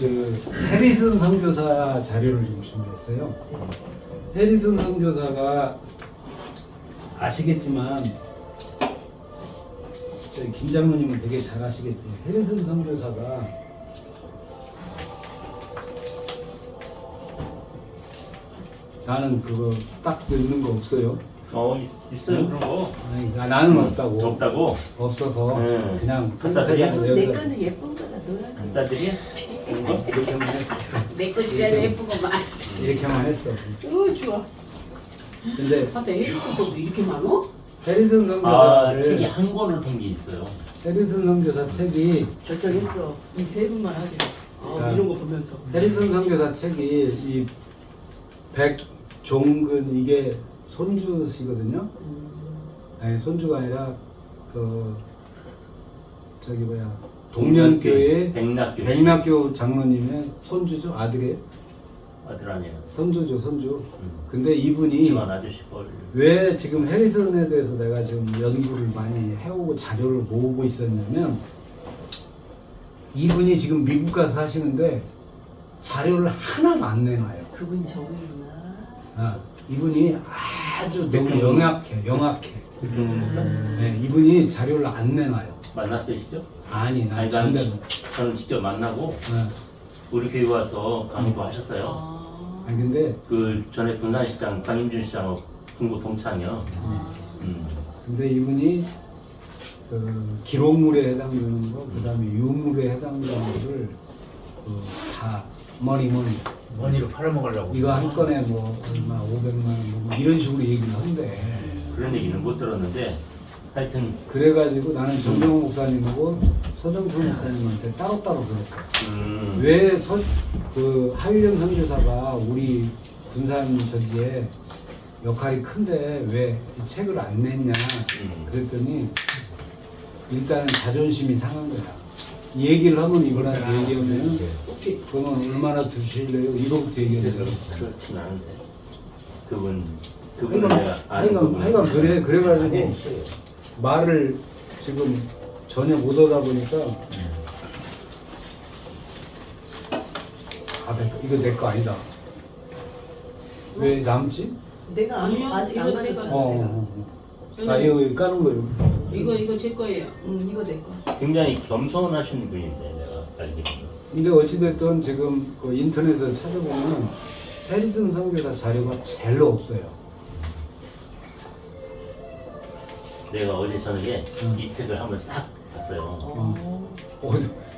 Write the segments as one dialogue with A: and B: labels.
A: 해리슨 선교사 자료를 좀 준비했어요. 해리슨 선교사가 아시겠지만 저희 김 장로님은 되게 잘 아시겠지. 해리슨 선교사가 나는 그거 딱 읽는 거 없어요.
B: 있어요.
A: 응?
B: 그런 거.
A: 아니, 나는 없다고.
B: 없다고.
A: 없어서
B: 응.
A: 그냥
B: 갖다 드려?
C: 내 거는 예쁜 거다 노란색.
B: 갖다들이 그런 거?
A: 이렇게만 했어.
C: 내거 진짜 예쁘고만.
A: 이렇게만 했어.
C: 좋아.
A: 근데
C: 맞다 해리슨 것도 이렇게 많어?
A: 해리슨
B: 아, 책이
A: 선교사를
B: 한 권으로 된 게 있어요.
A: 해리슨 선교사 책이
C: 결정했어. 이 세 분만 하기로.
A: 자,
C: 이런 거 보면서.
A: 해리슨 선교사 책이 이 백종근 이게 손주시거든요. 아니 손주가 아니라 그 저기 뭐야 동년교회
B: 백락교.
A: 백락교 장로님의 손주죠. 아들이에요.
B: 아들 아니에요.
A: 손주죠, 손주. 근데 이분이
B: 집안 아저씨 걸.
A: 왜 지금 해리슨에 대해서 내가 지금 연구를 많이 해오고 자료를 모으고 있었냐면 이분이 지금 미국 가서 사시는데 자료를 하나도 안 내놔요.
C: 그분이 저분이구나.
A: 아, 이분이 아주 너무 영악해.
B: 음.
A: 네, 이분이 자료를 안 내놔요.
B: 만났어요, 직접?
A: 아니, 난
B: 아니,
A: 전대로.
B: 저는 직접 만나고
A: 네.
B: 우리 교회 와서 강의도 하셨어요.
A: 아니 근데
B: 그 전에 분산시장 강임준 시장하고 중고 동창이요.
A: 근데 이분이 그 기록물에 해당되는 거, 그다음에 유물에 해당되는 거를 다 머니로
D: 팔아먹으려고.
A: 이거 한 건에 뭐 얼마 500만 원 뭐 이런 식으로 얘기를 한대.
B: 그런 얘기는 못 들었는데 하여튼
A: 그래가지고 나는 정정호 목사님하고 서정순 목사님한테 따로따로 그랬어. 왜 그 하위령 선교사가 우리 군산 저기에 역할이 큰데 왜 이 책을 안 냈냐 그랬더니 일단은 자존심이 상한 거야. 이 얘기를 하면 이거나 얘기하면 그러면 얼마나 드실래요? 이거부터 얘기해야 돼.
B: 그렇진 않은데 그분은 내가 아는 부분은
A: 하여간 그래가지고 말을 지금 전혀 못 하다 보니까 이거 내 거 아니다. 왜 남지?
C: 내가 아직 안 가졌잖아.
A: 나 이거 까는 거예요.
C: 이거 제 거예요. 이거 내 거.
B: 굉장히 겸손하신 분인데 내가 알기로는.
A: 근데 어찌됐든 지금 그 인터넷에 찾아보면 해리슨 선교사 자료가 제일 없어요.
B: 내가 어제 저녁에 이 책을 한번 싹 봤어요.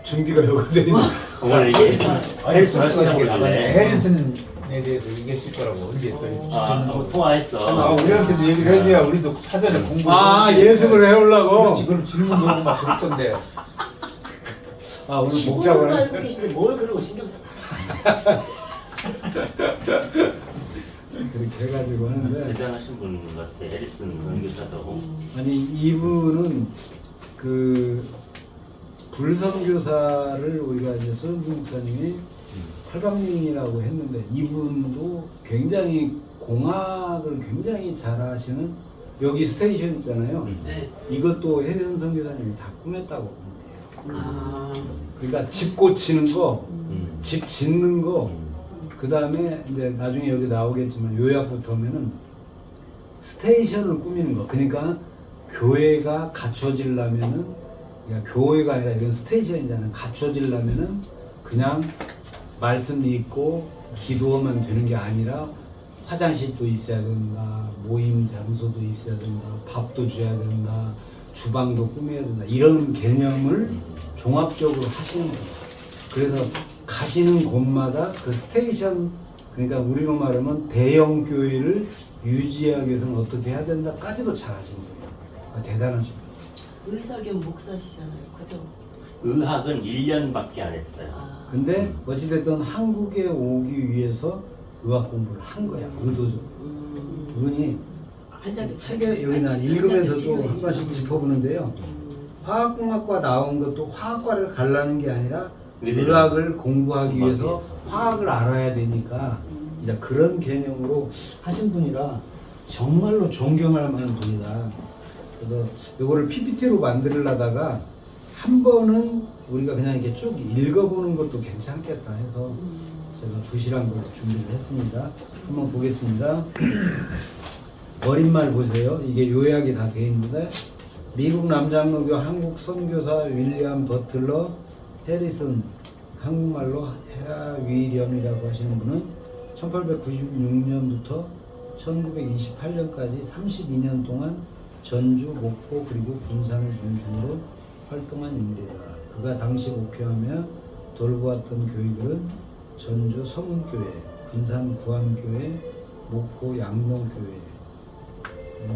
A: 준비가 여가 돼 있네.
B: 오늘 이게
D: 해리슨에 대해서 얘기했을 거라고 언제 또
B: 통화했어.
D: 우리한테도 얘기를 해줘야 우리도 사전에 공부.
A: 예습을 해오려고.
D: 지금 질문도 오고 막 그럴 건데.
A: 오늘
C: 뭘
A: 복잡을 해.
C: 알고 계시는데 뭘 그러고 신경 써.
A: 그렇게 해가지고 하는데
B: 대단하신 분 같아. 해리슨 선교사도.
A: 아니 이분은 그 불선교사를 우리가 이제 서른주 목사님이 팔방민이라고 했는데 이분도 굉장히 공학을 굉장히 잘하시는 여기 스테이션 있잖아요.
C: 네.
A: 이것도 해리슨 선교사님이 다 꾸몄다고 보면 돼요. 그러니까 집 고치는 거, 집 짓는 거, 그 다음에 이제 나중에 여기 나오겠지만 요약부터 하면은 스테이션을 꾸미는 거. 그러니까 교회가 갖춰지려면은, 그러니까 교회가 아니라 이건 스테이션이잖아요. 갖춰지려면은 그냥 말씀 읽고 기도하면 되는 게 아니라 화장실도 있어야 된다, 모임 장소도 있어야 된다, 밥도 줘야 된다, 주방도 꾸며야 된다. 이런 개념을 종합적으로 하시는 거예요. 그래서 가시는 곳마다 그 스테이션, 그러니까 우리로 말하면 대형 교회를 유지하기 위해서는 어떻게 해야 된다까지도 잘 하시는 거예요. 대단하신 거예요.
C: 의사 겸 목사시잖아요. 그죠?
B: 의학은 1년밖에 안 했어요.
A: 근데 어찌됐든 한국에 오기 위해서 의학 공부를 한 거야. 의도적으로. 그분이 책에 여기 난 읽으면서도 한 번씩 짚어보는데요. 화학공학과 나온 것도 화학과를 가려는 게 아니라 의학을 공부하기 위해서 화학을 알아야 되니까 이제 그런 개념으로 하신 분이라 정말로 존경할 만한 분이다. 그래서 이거를 PPT로 만들려다가 한 번은 우리가 그냥 이렇게 쭉 읽어보는 것도 괜찮겠다 해서 제가 부실한 걸 준비를 했습니다. 한번 보겠습니다. 어린말 보세요. 이게 요약이 다 되어 있는데 미국 남장로교 한국 선교사 윌리엄 버틀러 해리슨, 한국말로 해위렴이라고 하시는 분은 1896년부터 1928년까지 32년 동안 전주, 목포 그리고 군산을 중심으로 활동한 인물이다. 그가 당시 목표하며 돌보았던 교회들은 전주 성운교회, 군산 구암교회, 목포 양동교회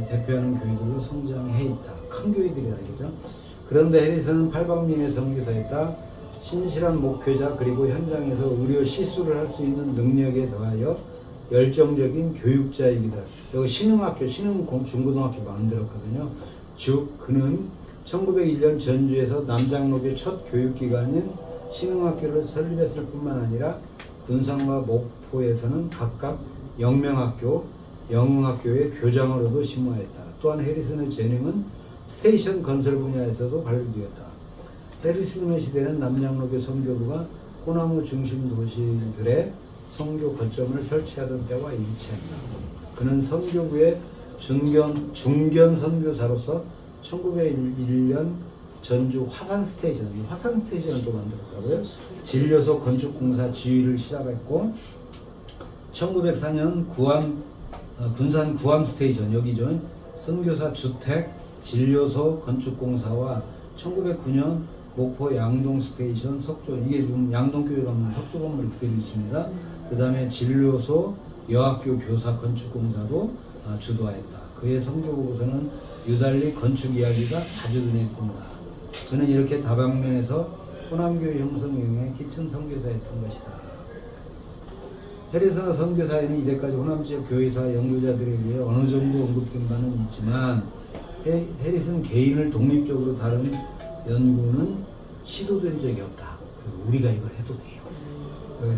A: 대표하는 교회들로 성장해 있다. 큰 교회들이다 이거죠. 그런데 해리슨은 팔방민의 선교사였다. 신실한 목회자 그리고 현장에서 의료 시술을 할 수 있는 능력에 더하여 열정적인 교육자이기다. 여기 신흥학교, 중고등학교 만들었거든요. 즉 그는 1901년 전주에서 남장로교 첫 교육기관인 신흥학교를 설립했을 뿐만 아니라 군산과 목포에서는 각각 영명학교, 영흥학교의 교장으로도 심화했다. 또한 해리슨의 재능은 스테이션 건설 분야에서도 발휘되었다. 해리슨의 시대는 남장로교 선교부가 호남의 중심 도시들의 선교 거점을 설치하던 때와 일치한다. 그는 선교부의 중견 선교사로서 1901년 전주 화산 스테이션을 또 만들었다고요. 진료소 건축공사 지휘를 시작했고 1904년 군산 구암 스테이션 여기죠. 선교사 주택 진료소 건축공사와 1909년 목포 양동 스테이션 석조, 이게 지금 양동교회 가면 석조 건물 그대로 있습니다. 그 다음에 진료소 여학교 교사 건축공사도 주도하였다. 그의 선교보고서는 유달리 건축 이야기가 자주 눈에 띈다. 그는 이렇게 다방면에서 호남교회 형성에 영향에 끼친 선교사였던 것이다. 해리슨 선교사에는 이제까지 호남 지역 교회사 연구자들에 의해 어느 정도 언급된 바는 있지만 해리슨 개인을 독립적으로 다룬 연구는 시도된 적이 없다. 우리가 이걸 해도 돼요.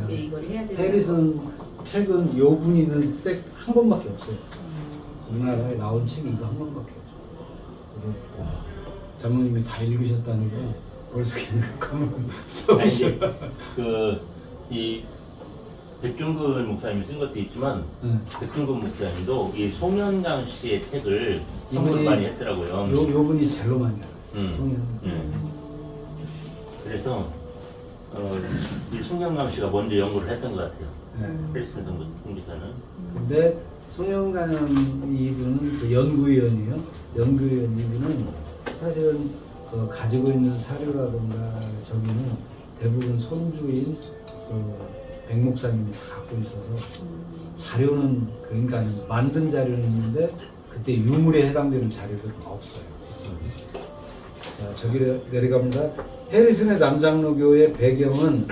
C: 이걸 해야 되나?
A: 해리슨 책은 요 분이 있는 책 한 권밖에 없어요. 우리나라에 나온 책이 이거 한 권밖에 없어요. 장모님이 다 읽으셨다니까 벌써 그만
B: 사실 이 백중근 목사님이 쓴 것도 있지만 백중근 목사님도 이 송현강 씨의 책을 선물 많이 했더라고요.
A: 요 분이 제일 많이 알아요. 송현.
B: 그래서 이 송현강 씨가 먼저 연구를 했던 것 같아요. 해리슨 선교사는.
A: 근데 송영관 이분은 그 연구위원이에요. 연구위원 이분은 사실은 그 가지고 있는 사료라든가 저기는 대부분 손주인 백 목사님이 다 갖고 있어서 자료는 그러니까 만든 자료는 있는데 그때 유물에 해당되는 자료들은 없어요. 자, 저기를 내려갑니다. 해리슨의 남장로교의 배경은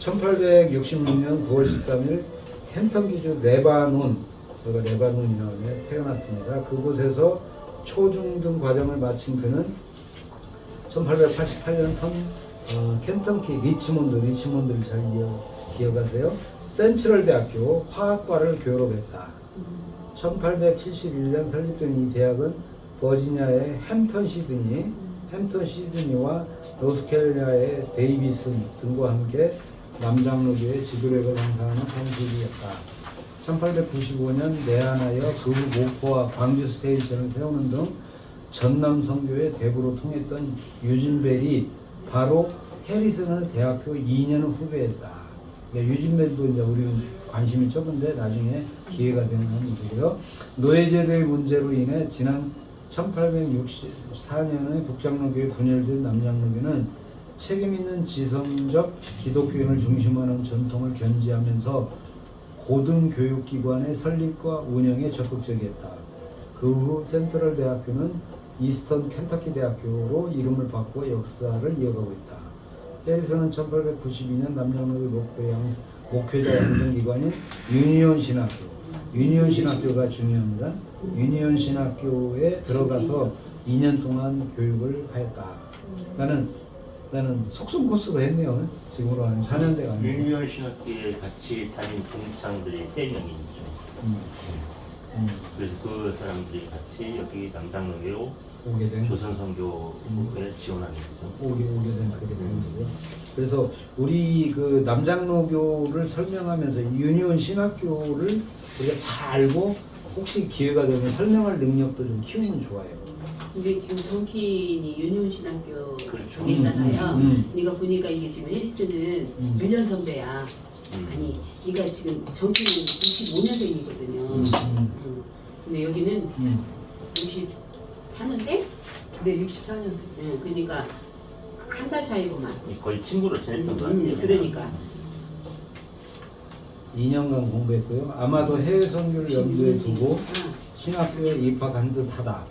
A: 1866년 9월 13일 켄터키주 레바논, 제가 레바논이라고 태어났습니다. 그곳에서 초중등 과정을 마친 그는 1888년 켄터키 리치몬드를 잘 기억하세요. 센트럴 대학교 화학과를 졸업했다. 1871년 설립된 이 대학은 버지니아의 햄턴 시드니와 노스캐롤라이나의 데이비슨 등과 함께 남장로교의 지도력을 행사하는 성지이었다. 1895년 내한하여 그 후 목포와 광주 스테이션을 세우는 등 전남 선교의 대부로 통했던 유진벨이 바로 해리슨의 대학교 2년 후배였다. 그러니까 유진벨도 이제 우리는 관심이 적은데 나중에 기회가 되는 일이고요. 노예제도의 문제로 인해 지난 1864년에 북장로교에 분열된 남장로교는 책임있는 지성적 기독교인을 중심으로 하는 전통을 견지하면서 고등교육기관의 설립과 운영에 적극적이었다. 그 후 센트럴 대학교는 이스턴 켄터키 대학교로 이름을 바꾸어 역사를 이어가고 있다. 해리슨은 1892년 남장로교 목회자 양성기관인 유니온 신학교가 중요합니다. 유니온 신학교에 들어가서 2년 동안 교육을 하였다. 나는 속성 코스로 했네요. 지금으로 하면 4년대가 아니고.
B: 유니온 신학교에 같이 다닌 동창들이 3명이 있죠. 그래서 그 사람들이 같이 여기 남장로교
A: 오게 된
B: 조선선교에 지원하는 거죠.
A: 오게 된 그게 되는 거고요. 그래서 우리 그 남장로교를 설명하면서 유니온 신학교를 우리가 잘 알고 혹시 기회가 되면 설명할 능력도 좀 키우면 좋아요.
E: 근데 지금 정킨이 유니온 신학교
B: 그렇죠.
E: 정했잖아요.
A: 음.
E: 그러니까 보니까 이게 지금 해리스는 1년 선배야. 아니, 네가 지금 정킨은 65년생이거든요. 근데 여기는 64년생?
C: 네, 64년생.
E: 네, 그러니까 한 살 차이구만.
B: 거의 친구로 지냈던 것 같아요.
E: 그러니까.
A: 2년간 공부했고요. 아마도 해외 선교를 염두에 두고
E: 아,
A: 신학교에 입학한 듯하다.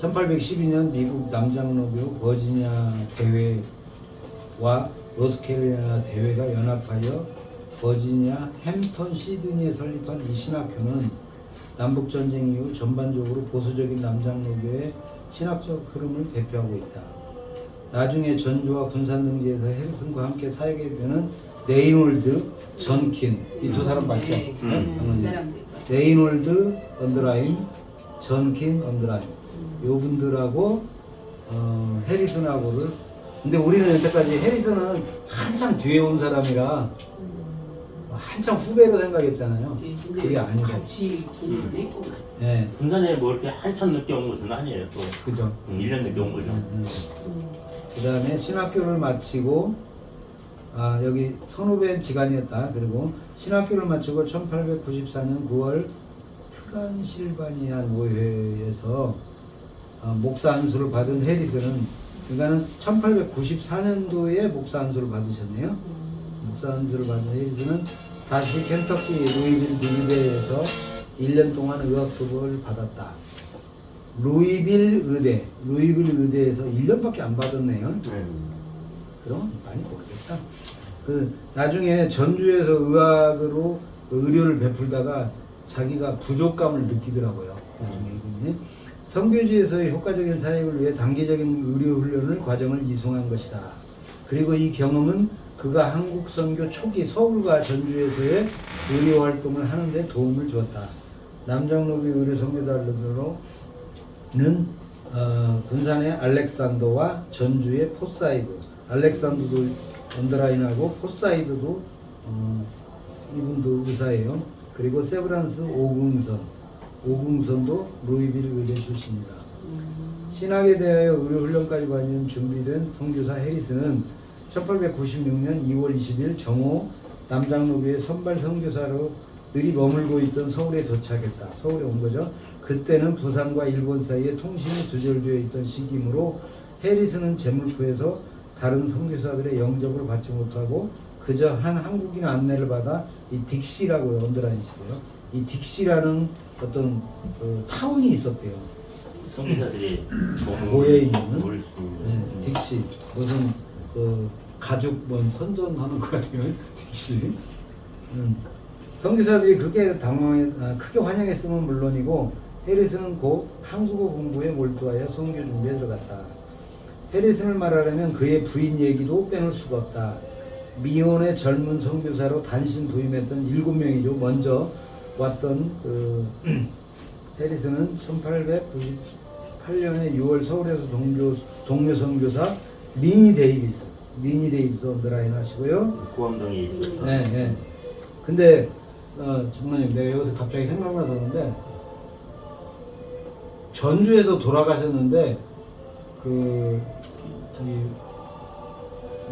A: 1812년 미국 남장로교 버지니아 대회와 노스캐롤라이나 대회가 연합하여 버지니아 햄턴 시드니에 설립한 이 신학교는 남북전쟁 이후 전반적으로 보수적인 남장로교의 신학적 흐름을 대표하고 있다. 나중에 전주와 군산 등지에서 해리슨과 함께 사역에 되는 레이놀드, 전킨 이 두 사람 맞죠?
E: 네,
A: 네?
E: 사람들.
A: 레이놀드 언더라인, 전킨 언더라인 요 분들하고 해리슨하고를 근데 우리는 여태까지 해리슨은 한참 뒤에 온 사람이라 한참 후배로 생각했잖아요.
E: 예, 근데
A: 그게 아니고.
E: 같이 공부를 했구만.
A: 네,
B: 군산에 뭐 이렇게 한참 늦게 온 것은 아니에요. 또
A: 그죠.
B: 1년 늦게 온 거죠.
A: 그 다음에 신학교를 마치고 여기 선후배 지간이었다. 그리고 신학교를 마치고 1894년 9월 트란실바니아 노회에서 목사 안수를 받은 해리슨은 그러니까는 1894년도에 목사 안수를 받으셨네요. 목사 안수를 받은 해리슨은 다시 켄터키 루이빌 의대에서 1년 동안 의학 수업을 받았다. 루이빌 의대에서 1년밖에 안 받았네요. 그럼 많이 모르겠다. 그 나중에 전주에서 의학으로 의료를 베풀다가 자기가 부족감을 느끼더라고요. 나중에 이분이 선교지에서의 효과적인 사역을 위해 단기적인 의료 훈련을 과정을 이송한 것이다. 그리고 이 경험은 그가 한국 선교 초기 서울과 전주에서의 의료 활동을 하는데 도움을 주었다. 남장로교 의료 선교단으로는 군산의 알렉산더와 전주의 포사이드, 알렉산더도 언더라인하고 포사이드도 이분도 의사예요. 그리고 세브란스 오궁선도 루이빌 의대 출신이다. 신학에 대하여 의료 훈련까지 관련 준비된 선교사 해리슨은 1896년 2월 20일 정오 남장로교의 선발 선교사로 늘이 머물고 있던 서울에 도착했다. 서울에 온 거죠. 그때는 부산과 일본 사이에 통신이 두절되어 있던 시기이므로 해리슨은 제물포에서 다른 선교사들의 영접을 받지 못하고 그저 한 한국인 안내를 받아 이 딕시라고 언더라인시대요. 이 딕시라는 어떤 타운이 있었대요.
B: 선교사들이
A: 모여 있는
B: 네.
A: 딕시 무슨 가죽 선전하는 것 같아요. 딕시. 선교사들이 크게 환영했으면 물론이고 해리슨은 곧 한국어 공부에 몰두하여 선교 준비에 들어갔다. 해리슨을 말하려면 그의 부인 얘기도 빼놓을 수가 없다. 미혼의 젊은 선교사로 단신 부임했던 7명이죠. 먼저 왔던 해리슨은 1898년에 6월 서울에서 동료 선교사 미니 데이비스 언더라인 하시고요.
B: 고암동이
A: 네. 근데 장모님 내가 여기서 갑자기 생각나서는데 전주에서 돌아가셨는데 저기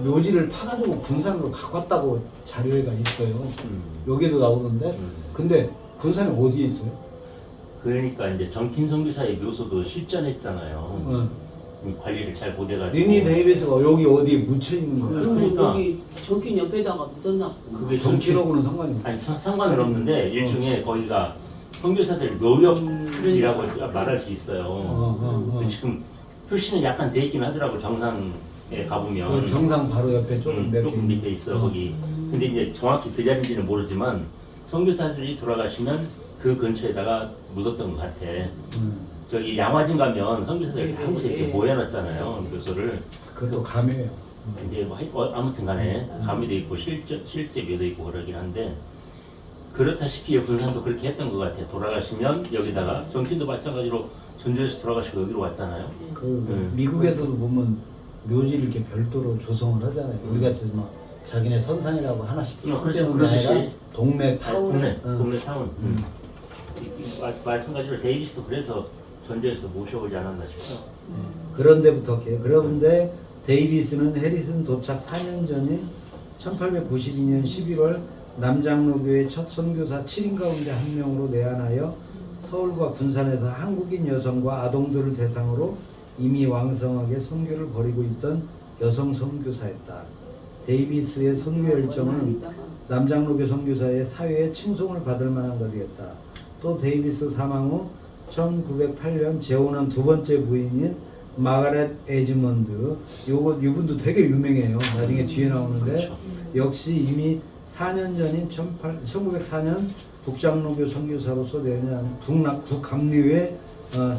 A: 묘지를 파가지고 군산으로 갖고 왔다고 자료가 있어요. 여기도 나오는데 근데 군산에 어디에 있어요?
B: 그러니까 이제 정킨 선교사의 묘소도 실전했잖아요. 관리를 잘 못해가지고.
A: 미니 데이비스가 여기 어디에 묻혀 있는 거야?
B: 그러니까.
E: 여기 정킨 옆에다가 묻었나 보구나.
B: 그게
A: 정치하고는 상관이 없어.
B: 아니 상관은 없는데 일종의 거기가 선교사들 노력이라고 말할 수 있어요. 지금 표시는 약간 돼 있긴 하더라고. 정상에 가보면
A: 정상 바로 옆에 조금
B: 조금 밑에 있어 거기. 근데 이제 정확히 그 자리인지는 모르지만 선교사들이 돌아가시면 그 근처에다가 묻었던 것 같아. 저기 양화진 가면 선교사들 한 곳에 이렇게 모여놨잖아요. 묘소를.
A: 그것도 감이에요.
B: 이제 아무튼간에 감이도 있고 실제 묘도 있고 그러긴 한데 그렇다시피 군산도 그렇게 했던 것 같아요. 돌아가시면 여기다가 정신도 마찬가지로 전주에서 돌아가시고 여기로 왔잖아요.
A: 그 미국에서도 보면 묘지를 이렇게 별도로 조성을 하잖아요. 우리 같이 막 자기네 선산이라고 하나씩
B: 그렇죠.
A: 띄우는 게 아니라
B: 그렇듯이
A: 동네 타운.
B: 동네 타운. 마찬가지로 데이비스도 그래서 전주에서 모셔오지 않았나 싶어요.
A: 그런 데부터 할게요. 그런데 데이비스는 해리슨 도착 4년 전인 1892년 11월 남장로교의 첫 선교사 7인 가운데 한 명으로 내한하여 서울과 군산에서 한국인 여성과 아동들을 대상으로 이미 왕성하게 선교를 벌이고 있던 여성 선교사였다. 데이비스의 선교 열정은 남장로교 선교사의 사회에 칭송을 받을 만한 것이었다. 또 데이비스 사망 후 1908년 재혼한 두 번째 부인인 마가렛 에즈먼드, 이분도 되게 유명해요. 나중에 뒤에 나오는데 역시 이미 4년 전인 1904년 북장로교 선교사로서 북감리회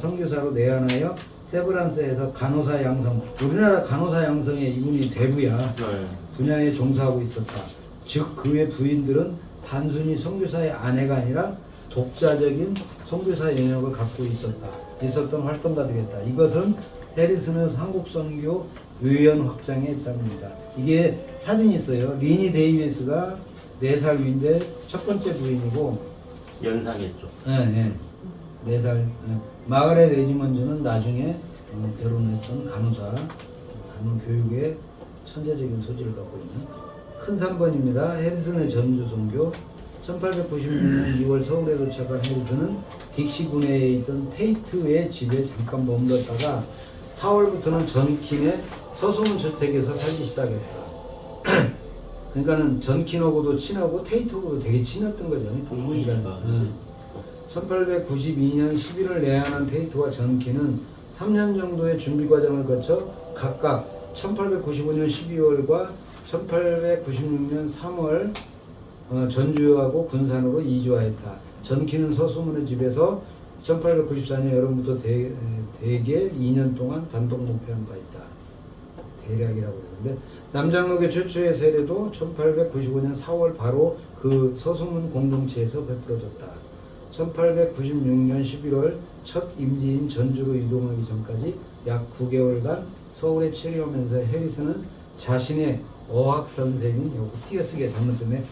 A: 선교사로 내한하여 세브란스에서 간호사 양성, 우리나라 간호사 양성에 이분이 대부야. 분야에 종사하고 있었다. 즉 그의 부인들은 단순히 선교사의 아내가 아니라 독자적인 선교사 영역을 갖고 있었던 활동가들이었다. 이것은 해리슨의 한국 선교 유연 확장에 있답니다. 이게 사진이 있어요. 리니 데이비스가 4살 위인데 첫 번째 부인이고
B: 연상했죠.
A: 네. 4살. 마가렛 에지먼즈는 나중에 결혼했던 간호사, 간호 교육에 천재적인 소질을 갖고 있는 큰 3번입니다. 해리슨의 전주 선교. 1896년 2월 서울에 도착한 해리슨은 딕시군에 있던 테이트의 집에 잠깐 머물렀다가 4월부터는 전킨의 서소문 주택에서 살기 시작했다. 그러니까는 전킨하고도 친하고 테이트하고도 되게 친했던 거죠.
B: 동문이니까.
A: 1892년 11월 내한한 테이트와 전킨은 3년 정도의 준비 과정을 거쳐 각각 1895년 12월과 1896년 3월 전주하고 군산으로 이주하였다. 전키는 서수문의 집에서 1894년 여름부터 대개 2년 동안 단독 목표한 바 있다. 대략이라고 그러는데 남장로교 최초의 세례도 1895년 4월 바로 그 서수문 공동체에서 베풀어졌다. 1896년 11월 첫 임지인 전주로 이동하기 전까지 약 9개월간 서울에 체류하면서 해리슨은 자신의 어학 선생인 요거 띄어쓰기에 잘못됐네.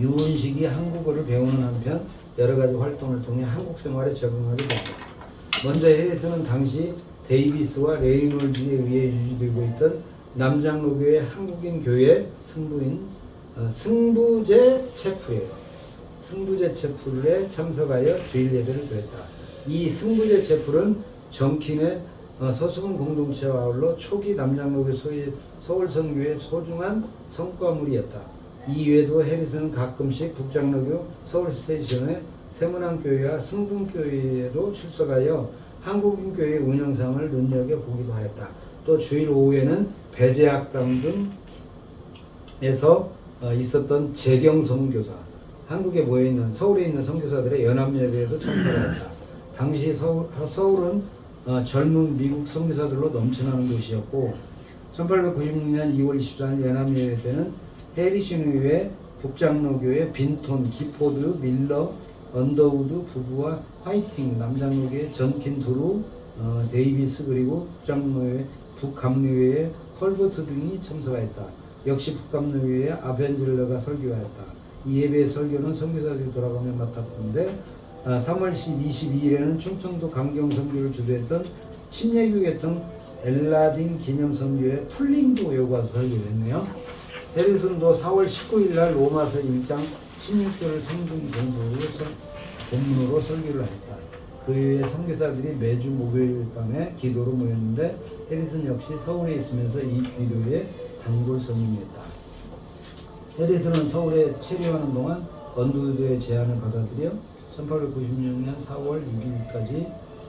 A: 유훈식이 한국어를 배우는 한편 여러 가지 활동을 통해 한국 생활에 적응하게 된다. 먼저 해리슨은 당시 데이비스와 레이놀즈에 의해 유지되고 있던 남장로교의 한국인 교회 승부인 승부제 체프예요. 승부제 체프에 참석하여 주일 예배를 드렸다. 이 승부제 체프는 정킨의 서수문 공동체와 아울러 초기 남장로교 서울 선교의 소중한 성과물이었다. 이외에도 해리슨은 가끔씩 북장로교 서울 스테이션의 세문안교회와 승분교회에도 출석하여 한국인 교회 운영상을 눈여겨보기도 하였다. 또 주일 오후에는 배제학당 등에서 있었던 재경선교사, 한국에 모여있는 서울에 있는 선교사들의 연합예배에도 참석하였다. 당시 서울은 젊은 미국 선교사들로 넘쳐나는 곳이었고 1896년 2월 24일 연합예배 때는 해리슨 이외에 북장로교의 빈톤, 기포드, 밀러, 언더우드 부부와 화이팅, 남장로교의 전킨 두루, 데이비스 그리고 북감리회의 헐버트 등이 참석하였다. 역시 북감리회의 아벤젤러가 설교하였다. 이 예배의 설교는 선교사들이 돌아가며 맡았는데 3월 22일에는 충청도 강경 선교를 주도했던 침례교계통 엘라딘 기념 선교회 풀링도 요구와서 설교를 했네요. 해리슨도 4월 19일 날 로마서 1장 16절을 성경 본문으로 설교를 했다. 그 외에 선교사들이 매주 목요일 밤에 기도로 모였는데 해리슨 역시 서울에 있으면서 이 기도에 단골 손님이었다. 해리슨은 서울에 체류하는 동안 언더우드의 제안을 받아들여 1896년 4월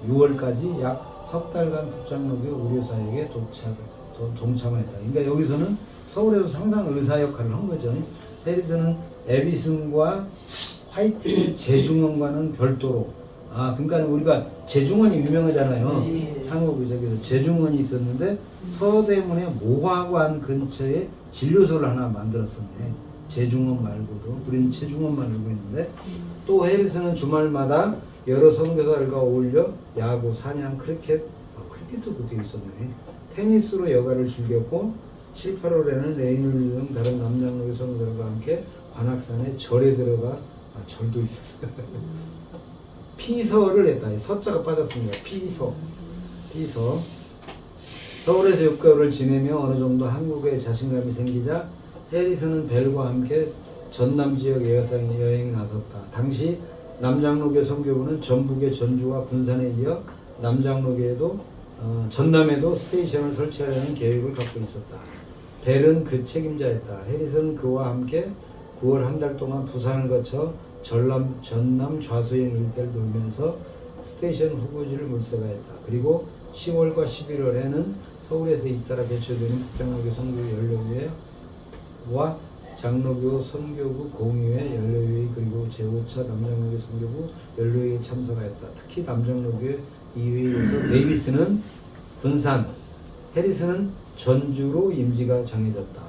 A: 6월까지 약 석 달간 북장로교 의료사역에 동참했다. 그러니까 여기서는 서울에서 상당 의사 역할을 한 거죠. 해리슨은 에비슨과 화이팅 재중원과는 별도로, 그러니까 우리가 재중원이 유명하잖아요. 한국 의사에서 재중원이 있었는데 서대문의 모화관 근처에 진료소를 하나 만들었었네. 제중원 말고도 우리는 제중원만 알고 있는데 또 해리슨은 주말마다 여러 선교사들과 어울려 야구, 사냥, 크리켓, 크리켓도 그때 있었네. 테니스로 여가를 즐겼고 7, 8월에는 레이놀드 등 다른 남장로교 선교사들과 함께 관악산에 절에 들어가 절도 있었어요. 피서를 했다. 서자가 빠졌습니다. 피서. 서울에서 6개월을 지내며 어느 정도 한국에 자신감이 생기자 해리슨은 벨과 함께 전남 지역 여행에 나섰다. 당시 남장로교 선교부는 전북의 전주와 군산에 이어 남장로교에도 전남에도 스테이션을 설치하려는 계획을 갖고 있었다. 벨은 그 책임자였다. 해리슨은 그와 함께 9월 한 달 동안 부산을 거쳐 전남 좌수행 일대를 돌면서 스테이션 후보지를 물색하였다. 그리고 10월과 11월에는 서울에서 잇따라 개최되는 북장로교 선교회 연례회와 장로교 선교부 공의회 연례회의 그리고 제5차 남장로교 선교부 연례회에 참석하였다. 특히 남장로교 이회에서 데이비스는 군산, 해리슨은 전주로 임지가 정해졌다.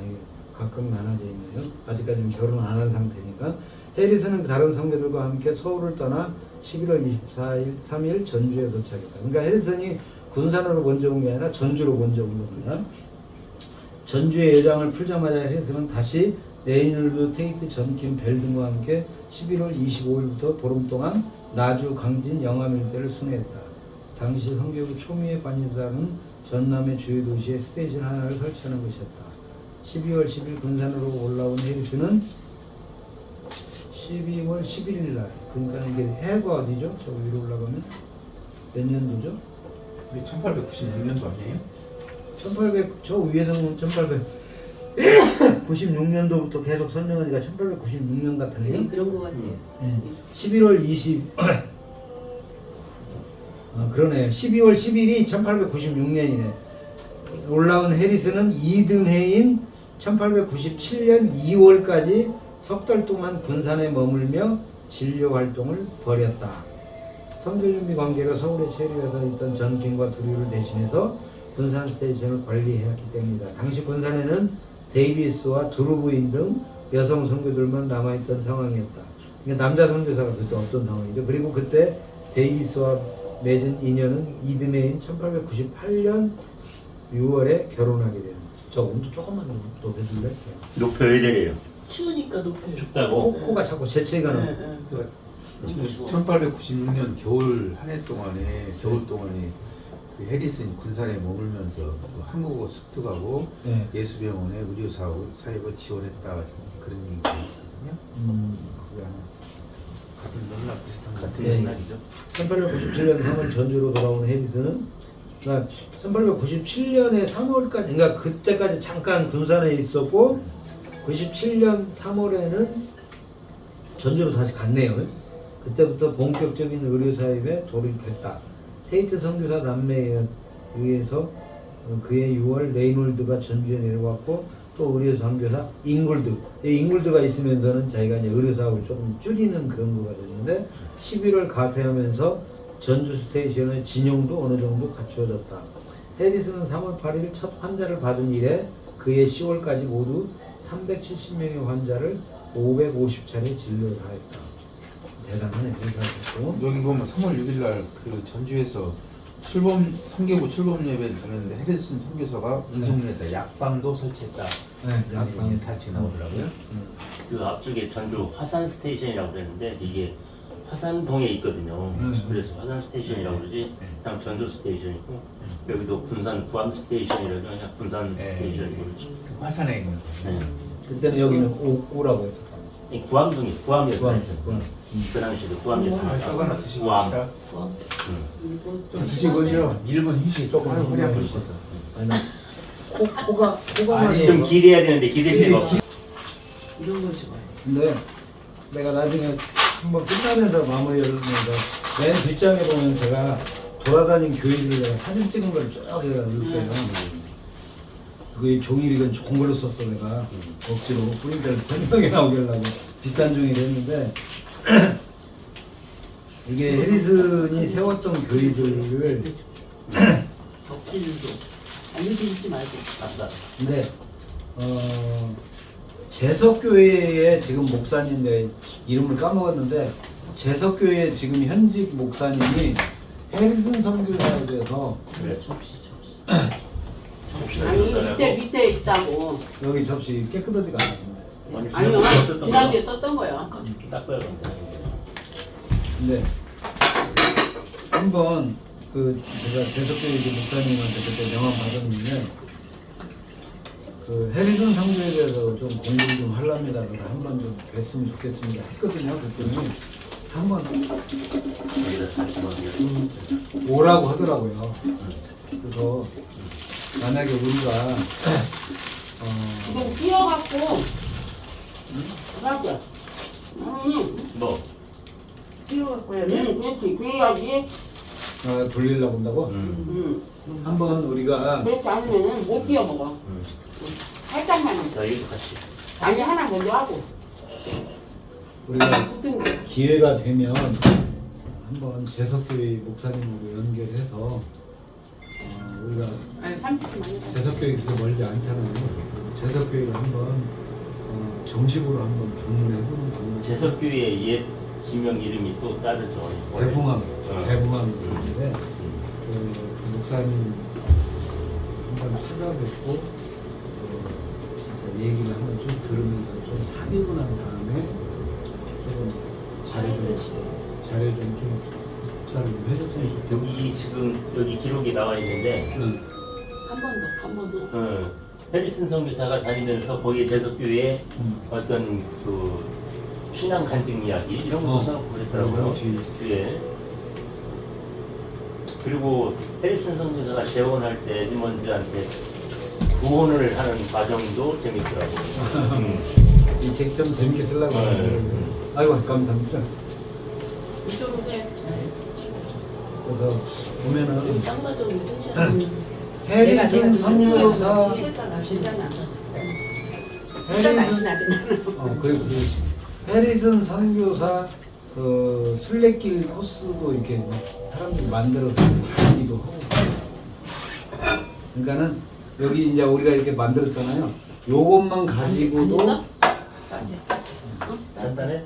A: 이게 각각 나눠져 있네요. 아직까지는 결혼 안 한 상태니까. 해리슨은 다른 성도들과 함께 서울을 떠나 11월 24일, 3일 전주에 도착했다. 그러니까 해리슨이 군산으로 먼저 온 게 아니라 전주로 먼저 온 겁니다. 전주의 여장을 풀자마자 해리슨은 다시 레이놀드, 테이트, 전킴, 벨 등과 함께 11월 25일부터 보름 동안 나주, 강진, 영암 일대를 순회했다. 당시 선교부 초미의 관심사는 전남의 주요 도시에 스테이션 하나를 설치하는 것이었다. 12월 10일 군산으로 올라온 해리슨은 12월 11일 날, 그러니까 이게 해가 어디죠? 저 위로 올라가면 몇 년도죠?
D: 근데 1896년도 아니에요?
A: 1800, 저 위에서 보면 1896년도부터 계속 설명하니까 1896년 같으네요.
E: 그런 거 같아요.
A: 11월 20, 그러네요. 12월 10일이 1896년이네. 올라온 해리슨은 2등해인 1897년 2월까지 석 달 동안 군산에 머물며 진료 활동을 벌였다. 선교준비 관계로 서울에 체류해서 있던 전킴과 드류를 대신해서 군산 스테이션을 관리해왔기 때문이다. 당시 군산에는 데이비스와 드루 부인 등 여성 선교들만 남아있던 상황이었다. 그러니까 남자 선교사가 그때 없던 상황이죠. 그리고 그때 데이비스와 맺은 인연은 이듬해인 1898년 6월에 결혼하게 되는. 저 온도 조금만 더 높여줄래?
B: 높여야 되래요.
C: 추우니까 높여요.
B: 춥다고.
A: 코가 자꾸 재채기가 나.
C: 네.
D: 그러니까
C: 너무 추워.
D: 1896년 겨울 한 해 동안에 그 해리슨이 군산에 머물면서 그 한국어 습득하고
A: 네.
D: 예수병원에 의료 사역을 지원했다 그런 얘기가 있거든요. 그게 아마 같은 맥락 비슷한 것
B: 같은
D: 같아요.
B: 맥락이죠.
A: 1897년 3월 전주로 돌아온 해리슨은 1897년에 3월까지, 그러니까 그때까지 잠깐 군산에 있었고 97년 3월에는 전주로 다시 갔네요. 그때부터 본격적인 의료사업에 돌입했다. 테이트 선교사 남매에 의해서 그해 6월 레이놀드가 전주에 내려왔고 또 의료 선교사 잉글드가 있으면서는 자기가 이제 의료사업을 조금 줄이는 그런 거가 됐는데 11월 가세하면서 전주 스테이션의 진용도 어느 정도 갖추어졌다. 해리슨은 3월 8일 첫 환자를 받은 이래 그해 10월까지 모두 370명의 환자를 550차례 진료를 하였다. 대단하네.
D: 여기 보면 3월 6일 날 그 전주에서 선교부 출범 예배를 드렸는데 해리슨 선교사가 운송에다 약방도 설치했다.
A: 네,
D: 약방에 같이 나오더라고요.
B: 그 앞쪽에 전주 화산 스테이션이라고 그랬는데 이게 화산동에 있거든요. 그래서 화산 스테이션이라고 그러지 그냥 전주 스테이션이고 여기도 군산 구암 스테이션이라고 그냥 군산 스테이션이고 그러지.
D: 그 화산에 있는 거.
A: 그때는 여기는 옥구라고 했었잖아.
B: 이 구암동이 구암이었어요. 그 당시에도 구암이었어요.
D: 떡 하나 드시고
B: 구암.
D: 갑시다.
C: 어?
D: 좀 드시고죠. 1분 휴식 조금 하고 허리 아플 수 있어.
A: 아니, 코가
D: 아니,
B: 좀 기대해야 되는데 기댈 수가 없어.
C: 이런 거 좋아해.
A: 근데 내가 나중에 한번 끝나면서 마무리하면서 맨 뒷장에 보면 제가 돌아다닌 교회를 내가 사진 찍은 걸 쭉 내가 넣었어요. 그게 종이리건 좋은 걸로 썼어 내가 억지로 프린트를 설명에 나오게 하려고 비싼 종이를 했는데 이게 해리슨이 세웠던 교회들을
C: 덕질도.
E: 알려드리지 말고.
B: 맞다.
A: 근데 재석교회에 지금 목사님 내 이름을 까먹었는데 재석교회 지금 현직 목사님이 해리슨 선교사에 대해서
B: 그래.
E: 아니 밑에 있다고.
A: 여기 접시 깨끗하지가 않아요.
E: 아니요 지난주에 썼던 거야.
B: 닦아야
A: 근데 한번 그 제가 재석교회 목사님한테 그때 명함 받았는데 그 해리슨 선교에 대해서 좀 공부를 좀 하랍니다. 그래서 한번 좀 뵀으면 좋겠습니다. 했거든요. 그랬더니 한번 오라고 하더라고요. 그래서 만약에 우리가
E: 지금 끼어갖고 맞아.
B: 뭐?
C: 뛰어갖고 해야 돼?
E: 그렇지. 그래야지.
A: 돌리려고 한다고? 한번 우리가
E: 그렇지 않으면은 못 끼어 먹어. 살짝만.
B: 자, 이거 같이.
E: 아니 하나 먼저 하고.
A: 우리가
E: 붙은 거.
A: 기회가 되면 한번 재석교회 목사님하고 연결해서 우리가
E: 아니 30분만 해봐.
A: 재석교회 그렇게 멀지 않잖아요. 재석교회를 한번 정식으로 한번 방문해보는 방법.
B: 재석교회의 옛 지명 이름이 또 따르죠.
A: 대붕암,
B: 어.
A: 대붕암인데 그 목사님 한번 찾아뵙고 진짜 얘기를 한번 좀 들으면서 좀 사귀고 난 다음에 조금 자료 좀 조사를 좀 해줬으면 좋겠고.
B: 여기 지금 여기 기록이 나와 있는데
C: 한 번 더.
B: 해리슨 선교사가 다니면서 거기에 재석교회에 어떤 그 신앙 간증 이야기 이런 거 써놓고 그랬더라고요. 뒤에. 그리고 해리슨 선교사가 재혼할 때 에드먼드한테 구원을 하는 과정도 재밌더라고요.
A: 이 책 좀 재밌게 쓰려고
B: 네.
A: 하는데 아이고 감사합니다.
E: 이쪽으로 해.
A: 그래서 보면은
C: 딱 맞아 우리 승시야.
A: 해리슨 선교사
C: 시에다가 신잖아.
E: 진짜 날씨 나잖아.
A: 그리고 해리슨 선교사 그 순례길 코스도 이렇게 사람들이 만들어서 다니기도 하고. 그러니까는 여기 이제 우리가 이렇게 만들었잖아요. 요것만 가지고도
B: 간단해?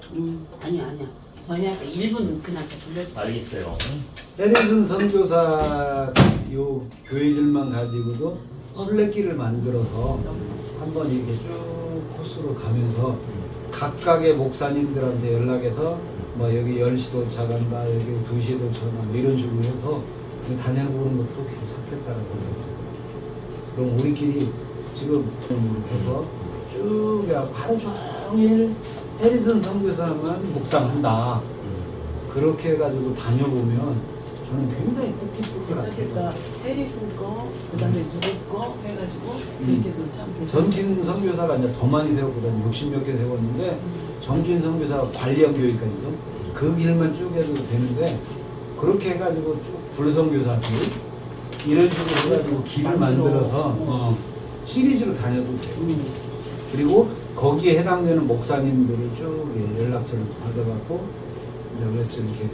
E: 아니야. 더 해야 돼. 1분 그냥 돌려.
B: 알겠어요.
A: 해리슨 선교사 요 교회들만 가지고도 순례길을 만들어서 한번 이렇게 쭉 코스로 가면서 각각의 목사님들한테 연락해서 뭐 여기 10시 도착한다, 여기 2시에 도착한다 뭐 이런 식으로 해서 다녀보는 것도 괜찮겠다라고 생각해요. 그럼 우리끼리 지금 해서 쭉 그냥 하루 종일 해리슨 선교사만 묵상한다. 그렇게 해가지고 다녀보면 저는 굉장히 뜻깊을
C: 괜찮겠다. 해리슨 거, 그 다음에 누구 거 해가지고 이렇게도 참 괜찮아.
A: 전진 선교사가 이제 더 많이 세웠거든요. 60몇 개 세웠는데 전진 선교사가 관리형 교회까지도 그 길만 쭉 해도 되는데 그렇게 해가지고 쭉 불선교사들 이런 식으로 해가지고 길을 만들어서 시리즈로 다녀도 돼요. 그리고 거기에 해당되는 목사님들을 쭉 연락처를 받아갖고 연락처 이렇게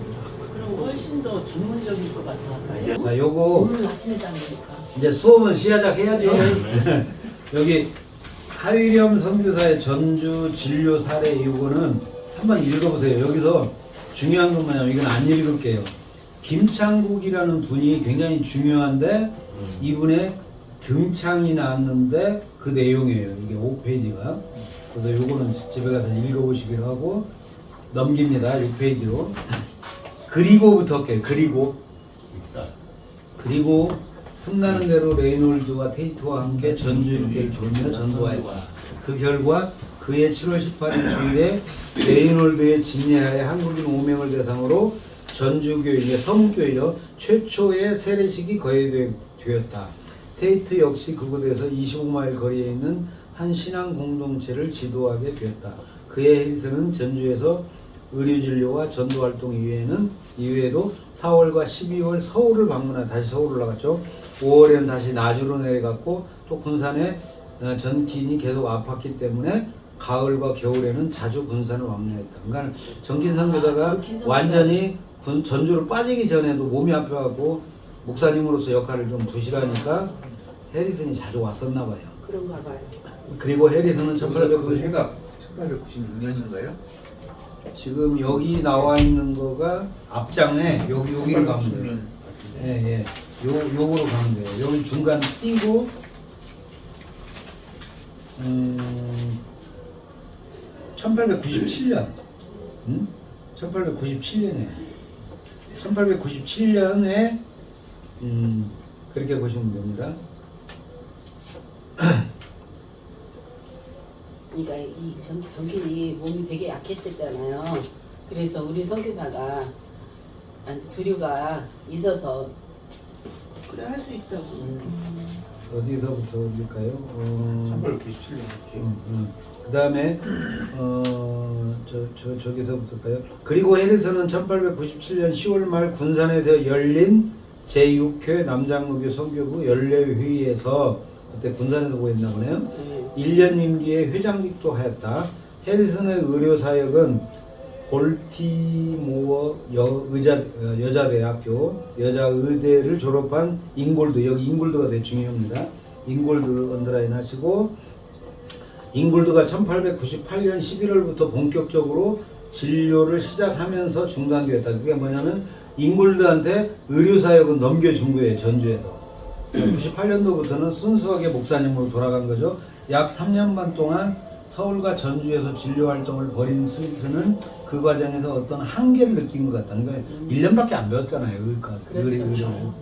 C: 그럼 훨씬 더 전문적일 것 같아.
A: 자, 요거
C: 오늘 아침에 자니까.
A: 이제 수업은 시작해야죠. 여기 하위렴 선교사의 전주 진료 사례 이거는 한번 읽어보세요. 여기서 중요한 건 뭐냐면 이건 안 읽을게요. 김창국이라는 분이 굉장히 중요한데 이분의 등창이 나왔는데 그 내용이에요. 이게 5페이지가. 그래서 요거는 집에 가서 읽어보시기로 하고 넘깁니다. 6페이지로. 그리고부터 할게요. 그리고 틈나는 대로 레이놀드와 테이트와 함께 전주 일대를 돌며 전도하였다. 그 결과 그의 7월 18일 주일에 레이놀드의 집례하에 한국인 5명을 대상으로 전주교회, 서문교회로 최초의 세례식이 거행되었다. 테이트 역시 그곳에서 25마일 거리에 있는 한 신앙 공동체를 지도하게 되었다. 그의 해리슨은 전주에서 의료진료와 전도활동 이외에도 4월과 12월 서울을 방문해 다시 서울 올라갔죠. 5월에는 다시 나주로 내려갔고 또 군산에 전기인이 계속 아팠기 때문에 가을과 겨울에는 자주 군산을 왕래했다. 그러니까 전긴 선교사가 완전히 전주로 빠지기 전에도 몸이 아파갖고 목사님으로서 역할을 좀 부실하니까 해리슨이 자주 왔었나 봐요.
E: 그런가 봐요.
A: 그리고 해리슨은
D: 그
A: 1890
D: 해가 1896년인가요?
A: 지금 여기 나와 있는 거가 앞장에 여기를 가면 돼요.
D: 1896년
A: 예,
D: 같은데.
A: 예. 요거로 가면 돼요. 여기 중간 띄고 1897년. 1897년에 1897년에 그렇게 보시면 됩니다.
E: 그러니까 이 정신이 몸이 되게 약했댔잖아요. 그래서 우리 선교사가 두류가 있어서
C: 그래 할 수 있다고.
A: 어디서부터 어딜까요?
D: 1897년 이렇게.
A: 그 다음에 저기서부터일까요? 그리고 해리슨은 1897년 10월 말 군산에서 열린 제6회 남장로교 선교부 연례회의에서 그때 군산에서 보였나 보네요. 1년 임기에 회장직도 하였다. 해리슨의 의료사역은 볼티모어 여자대학교 여자의대를 졸업한 잉골드, 여기 잉골드가 되게 중요합니다. 잉골드 언더라인 하시고, 잉골드가 1898년 11월부터 본격적으로 진료를 시작하면서 중단되었다. 그게 뭐냐면 잉골드한테 의료사역은 넘겨준 거예요. 전주에서 98년도부터는 순수하게 목사님으로 돌아간 거죠. 약 3년 반 동안 서울과 전주에서 진료 활동을 벌인 스미스는 그 과정에서 어떤 한계를 느낀 것 같다는 거예요. 1년밖에 안 배웠잖아요. 의과.
E: 그렇죠.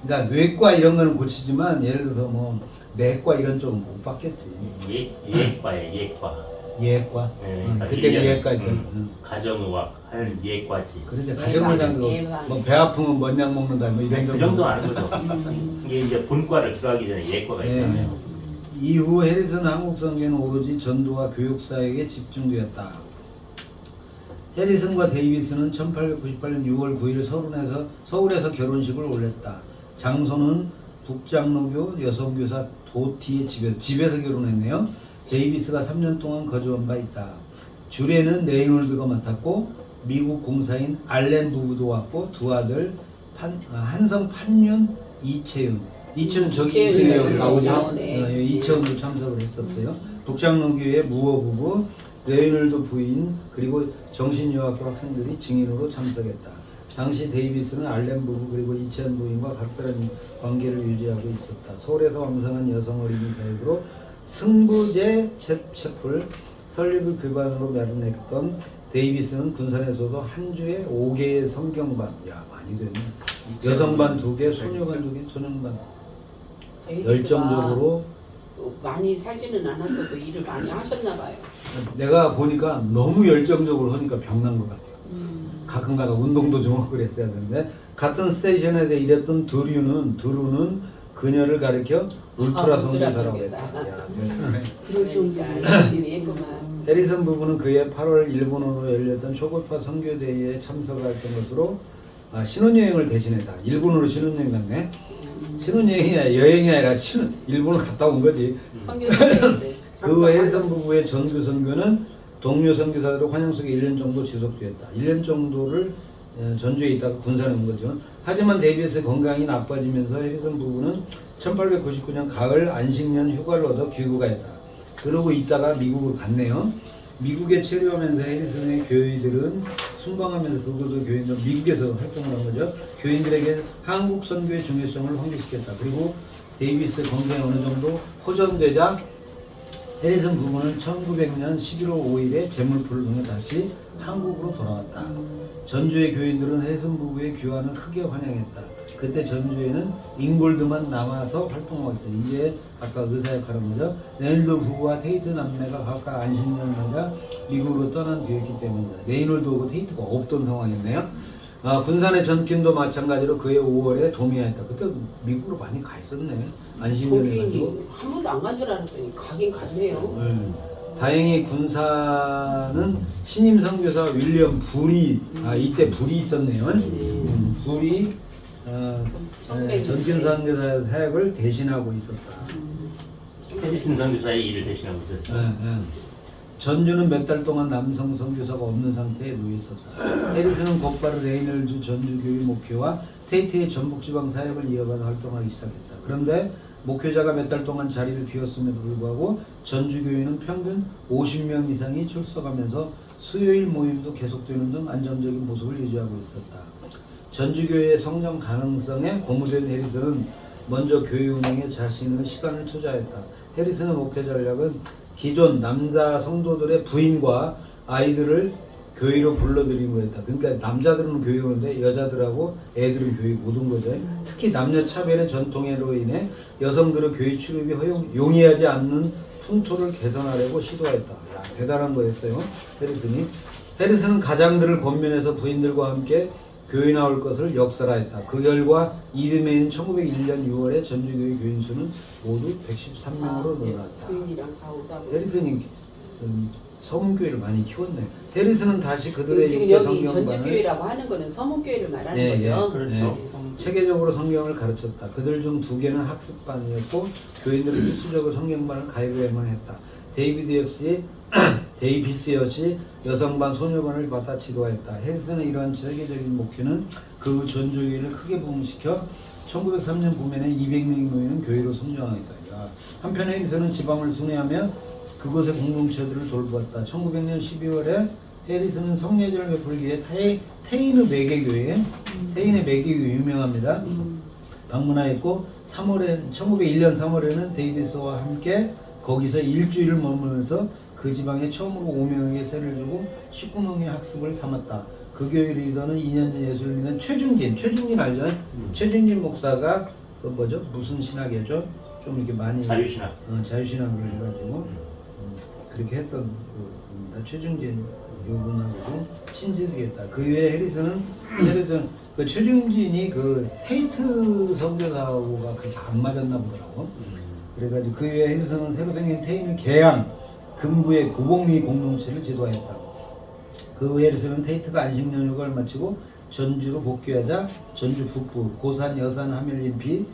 A: 그러니까 뇌과 이런 거는 고치지만 예를 들어서 뭐 내과 이런 쪽은 못 받겠지.
B: 예과에 예과.
A: 예과.
B: 그러니까
A: 그때
B: 일년,
A: 예과 있죠.
B: 가정의학 하는 예과지.
A: 그렇죠. 가정을 장고 뭐배 아프면 뭔 약 먹는다 뭐 이런
B: 그 정도 아는 거죠. 이게 이제 본과를 들어가기 전에 예과가
A: 네.
B: 있잖아요.
A: 이후 해리슨 한국 선교는 오로지 전도와 교육 사역에 집중되었다. 해리슨과 데이비스는 1898년 6월 9일 서울에서 결혼식을 올렸다. 장소는 북장로교 여성교사 도티의 집에서 결혼했네요. 데이비스가 3년 동안 거주한 바 있다. 주례는 레이놀드가 맡았고 미국 공사인 알렌 부부도 왔고 두 아들 한성 판윤 이채윤 저기
E: 이채윤이
A: 나오죠.
E: 나오네.
A: 이채윤도 참석을 했었어요. 북장로교의 무어 부부, 레이놀드 부인 그리고 정신여학교 학생들이 증인으로 참석했다. 당시 데이비스는 알렌 부부 그리고 이채윤 부인과 각별한 관계를 유지하고 있었다. 서울에서 왕성한 여성 어린이 사역으로 승부제 채플 설립을 기반으로 마련했던 데이비스는 군산에서도 한 주에 5개의 성경반, 야 많이 됐네. 여성반 2개, 소녀반 2개, 소년반. 열정적으로
E: 많이 살지는 않았어도 일을 많이 하셨나 봐요.
A: 내가 보니까 너무 열정적으로 하니까 병난 것 같아요. 가끔가다 운동도 좀 하고 그랬어야 되는데 같은 스테이션에서 일했던 두루는 그녀를 가리켜 울트라 선교사라고 했다. 야, 대단하네.
E: 그럴 정도로 열심히 했구만.
A: 해리슨 부부는 그해 8월 일본으로 열렸던 초고파 선교대회에 참석을 했던 것으로 신혼여행을 대신했다. 일본으로 신혼여행 갔네. 신혼여행이 여행이 아니라 일본을 갔다 온 거지.
E: 선교사인데.
A: 그 해리슨 부부의 전교 선교는 동료 선교사들의 환영 속에 1년 정도 지속되었다. 1년 정도를 전주에 있다가 군산에 온 거죠. 하지만 데이비스의 건강이 나빠지면서 해리슨 부부는 1899년 가을 안식년 휴가를 얻어 귀국하였다. 그러고 있다가 미국으로 갔네요. 미국에 체류하면서 해리슨의 교회들은 순방하면서 그것도 교인들 미국에서 활동을 한 거죠. 교인들에게 한국 선교의 중요성을 환기시켰다. 그리고 데이비스의 건강이 어느 정도 호전되자 해리슨 부부는 1900년 11월 5일에 재물포를 통해 다시 한국으로 돌아왔다. 전주의 교인들은 해리슨 부부의 귀환을 크게 환영했다. 그때 전주에는 잉골드만 남아서 활동하고 있어요. 이제 아까 의사 역할을 하죠. 레이놀드 부부와 테이트 남매가 각각 안식년을 맞아 미국으로 떠난 뒤였기 때문이다. 레이놀드하고 테이트가 없던 상황이었네요. 군산의 전킨도 마찬가지로 그해 5월에 도미하였다. 그때 미국으로 많이 가 있었네. 안식년을 가지고.
E: 한 번도 안 간 줄 알았더니 가긴 갔네요.
A: 다행히 군사는 신임 선교사 윌리엄 불이 이때 불이 있었네요. 불이 전kin 선교사 사역을 대신하고 있었다.
B: 해리슨 선교사의 일을 대신하고 있었어요.
A: 전주는 몇 달 동안 남성 선교사가 없는 상태에 놓여 있었다. 해리슨은 곧바로 레이널즈 전주교회 목회와 테이트의 전북지방 사역을 이어가서 활동하기 시작했다. 그런데 목회자가 몇 달 동안 자리를 비웠음에도 불구하고 전주교회는 평균 50명 이상이 출석하면서 수요일 모임도 계속되는 등 안정적인 모습을 유지하고 있었다. 전주교회의 성령 가능성에 고무된 해리슨은 먼저 교회 운영에 자신의 시간을 투자했다. 해리슨의 목회 전략은 기존 남자 성도들의 부인과 아이들을 교회로 불러들이는 거였다. 그러니까 남자들은 교회 오는데 여자들하고 애들은 교회 못 온 거죠. 특히 남녀 차별의 전통으로 인해 여성들의 교회 출입이 용이하지 않는 풍토를 개선하려고 시도했다. 야, 대단한 거였어요. 해리슨이. 해리슨은 가장들을 권면해서 부인들과 함께 교회 나올 것을 역설화했다. 그 결과 이듬해인 1901년 6월에 전주교회 교인 수는 모두 113명으로 늘어났다.
C: 부인이랑 다 오다 보니.
A: 해리슨이 서문교회를 많이 키웠네요. 해리슨은 다시 그들의
E: 지금
A: 육교
E: 여기
A: 성경관을
E: 전주교회라고 하는 거는 서문교회를 말하는
A: 네,
E: 거죠.
B: 그렇죠.
E: 네.
A: 체계적으로 성경을 가르쳤다. 그들 중 2개는 학습반이었고 교인들은 필수적으로 성경반을 가입해야만 했다. 데이비스 역시 여성반 소녀반을 받아 지도했다. 해리슨의 이러한 체계적인 목표는 그 전주교회를 크게 부흥시켜 1903년 봄에는 200명이 모이는 교회로 성장하겠다. 한편 해리슨은 지방을 순회하며 그곳의 공동체들을 돌보았다. 1900년 12월에 해리슨은 성례절을 베풀기 위해 테인의 매개교회, 테인의 매개교회 유명합니다. 방문하였고 1901년 3월에는 데이비스와 함께 거기서 일주일을 머물면서 그 지방에 처음으로 5명에게 세를 주고 19명의 학습을 삼았다. 그 교회 리더는 2년 전 예수를 믿는 최준진 알죠? 최준진 목사가 그 뭐죠? 무슨 신학이죠? 좀 이렇게 많이
B: 자유신학.
A: 자유신학을 해가지고 그렇게 했던 최중진 요분하고 친지되겠다. 그 외에 해리슨은 그 최중진이 그 테이트 선교사하고가 그렇게 안 맞았나 보더라고. 그래가지고 그 외에 해리슨은 새로 생긴 테이트 개양 금부의 구복리 공동체를 지도했다. 그 외에 해리슨은 테이트가 안식년휴가를 마치고 전주로 복귀하자 전주 북부 고산, 여산, 하멜린피,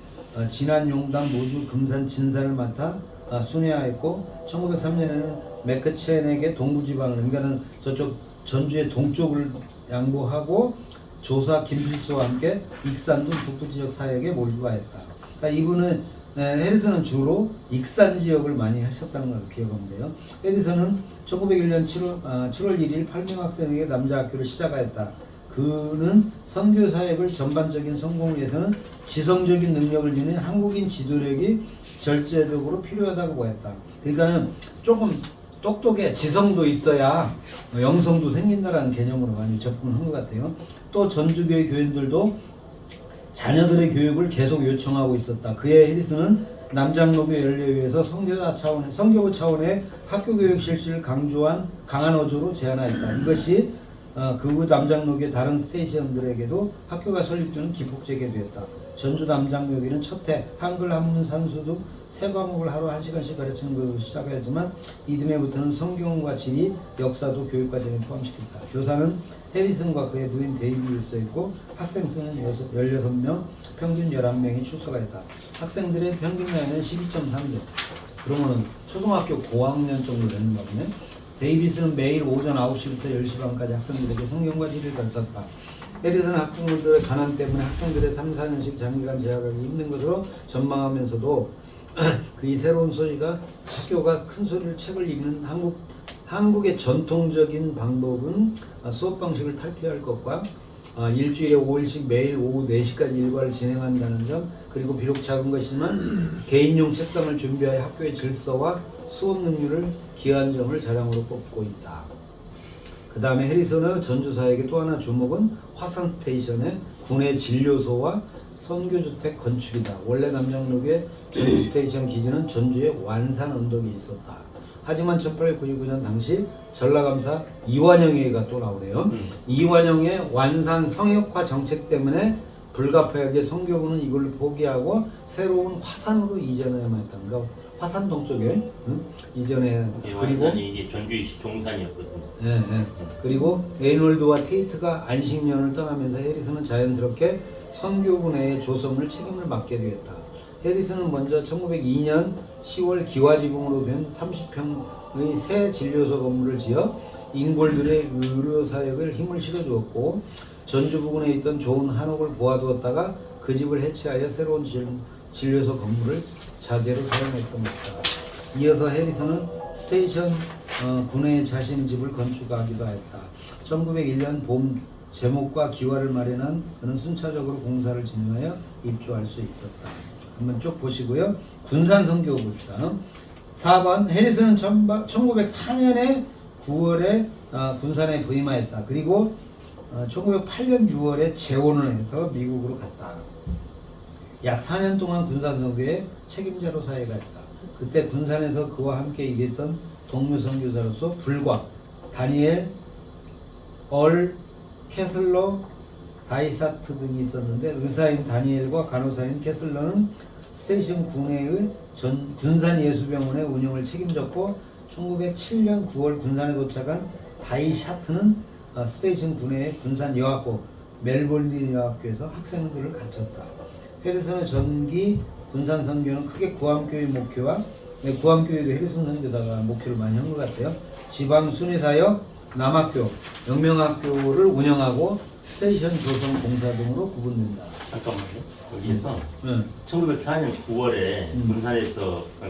A: 진안, 용담, 모주, 금산, 진산을 맡아 순회하였고 1903년에는 맥크첸에게 동부지방을 그러니까는 저쪽 전주의 동쪽을 양보하고 조사 김필수와 함께 익산 등 북부 지역 사역에 몰두하였다. 그러니까 이분은 해리슨은 주로 익산 지역을 많이 하셨다는 걸 기억하면 돼요. 해리슨은 1901년 7월 1일 8명 학생에게 남자 학교를 시작하였다. 그는 선교 사역을 전반적인 성공을 위해서는 지성적인 능력을 지닌 한국인 지도력이 절제적으로 필요하다고 보았다. 그러니까는 조금 똑똑해 지성도 있어야 영성도 생긴다라는 개념으로 많이 접근한 것 같아요. 또 전주교회 교인들도 자녀들의 교육을 계속 요청하고 있었다. 그의 해리슨은 남장로교 연례회에서 선교부 차원의 학교교육 실시를 강조한 강한 어조로 제안하였다. 이것이 그 남장로교의 다른 스테이션들에게도 학교가 설립되는 기폭제게 되었다. 전주 남장로교는 첫해 한글, 한문, 산수 등 세 과목을 하루 1시간씩 가르치는 것으로 시작하였지만 이듬해부터는 성경과 지리, 역사도 교육과정에 포함시켰다. 교사는 해리슨과 그의 부인 데이비스였고 학생 수는 16명, 평균 11명이 출석하였다. 학생들의 평균 나이는 12.3세. 그러면 초등학교 고학년 정도 되는 거네. 데이비스는 매일 오전 9시부터 10시 반까지 학생들에게 성경과 지리를 가르쳤다. 해리슨은 학생들의 가난 때문에 학생들의 3, 4년씩 장기간 재학하기 힘든 것으로 전망하면서도 그 이 새로운 소리가 학교가 큰 소리를 책을 읽는 한국의 전통적인 방법은 수업 방식을 탈피할 것과 일주일에 5일씩 매일 오후 4시까지 일과를 진행한다는 점, 그리고 비록 작은 것이지만 개인용 책상을 준비하여 학교의 질서와 수업 능률을 기여한 점을 자랑으로 꼽고 있다. 그 다음에 해리슨의 전주사역의 또 하나 주목은 화산 스테이션의 군의 진료소와 선교주택 건축이다. 원래 남장로교의 전주 스테이션 기지는 전주에 완산 언덕이 있었다. 하지만 1899년 당시 전라감사 이완영회가 또 나오네요. 이완영의 완산 성역화 정책 때문에 불가피하게 선교부는 이걸 포기하고 새로운 화산으로 이전해야만 했다. 그러니까 화산동 쪽에 이전해. 그리고
B: 이게 전주시 종산이었거든요.
A: 네. 그리고 레이놀드와 테이트가 안식년을 떠나면서 해리슨은 자연스럽게 선교부 내의 조성을 책임을 맡게 되었다. 해리슨은 먼저 1902년 10월 기와지붕으로 된 30평의 새 진료소 건물을 지어 인골들의 의료사역을 힘을 실어주었고 전주 부근에 있던 좋은 한옥을 보아두었다가 그 집을 해체하여 새로운 진료소 건물을 자재로 사용했던 것이다. 이어서 해리슨은 스테이션 군내에 자신 집을 건축하기도 했다. 1901년 봄 제목과 기와를 마련한 그는 순차적으로 공사를 진행하여 입주할 수 있었다. 한번 쭉 보시고요. 군산 선교 봅시다. 4번 해리슨은 1904년에 9월에 군산에 부임하였다. 그리고 1908년 6월에 재혼을 해서 미국으로 갔다. 약 4년 동안 군산 선교의 책임자로 사역했다. 그때 군산에서 그와 함께 일했던 동료 선교사로서 불과 다니엘, 캐슬러, 다이사트 등이 있었는데 의사인 다니엘과 간호사인 캐슬러는 스테이션 군내의 군산 예수병원의 운영을 책임졌고 1907년 9월 군산에 도착한 다이샤트는 스테이션 군내의 군산 여학교 멜볼린 여학교에서 학생들을 가르쳤다. 해리슨의 전기 군산 선교는 크게 구암교회 목회와 구암교회도 해리슨 선교사가 목회를 많이 한 것 같아요. 지방 순회사역, 남학교, 영명학교를 운영하고 스테이션 조성 공사 등으로 구분된다.
B: 잠깐만요. 여기에서 1904년 9월에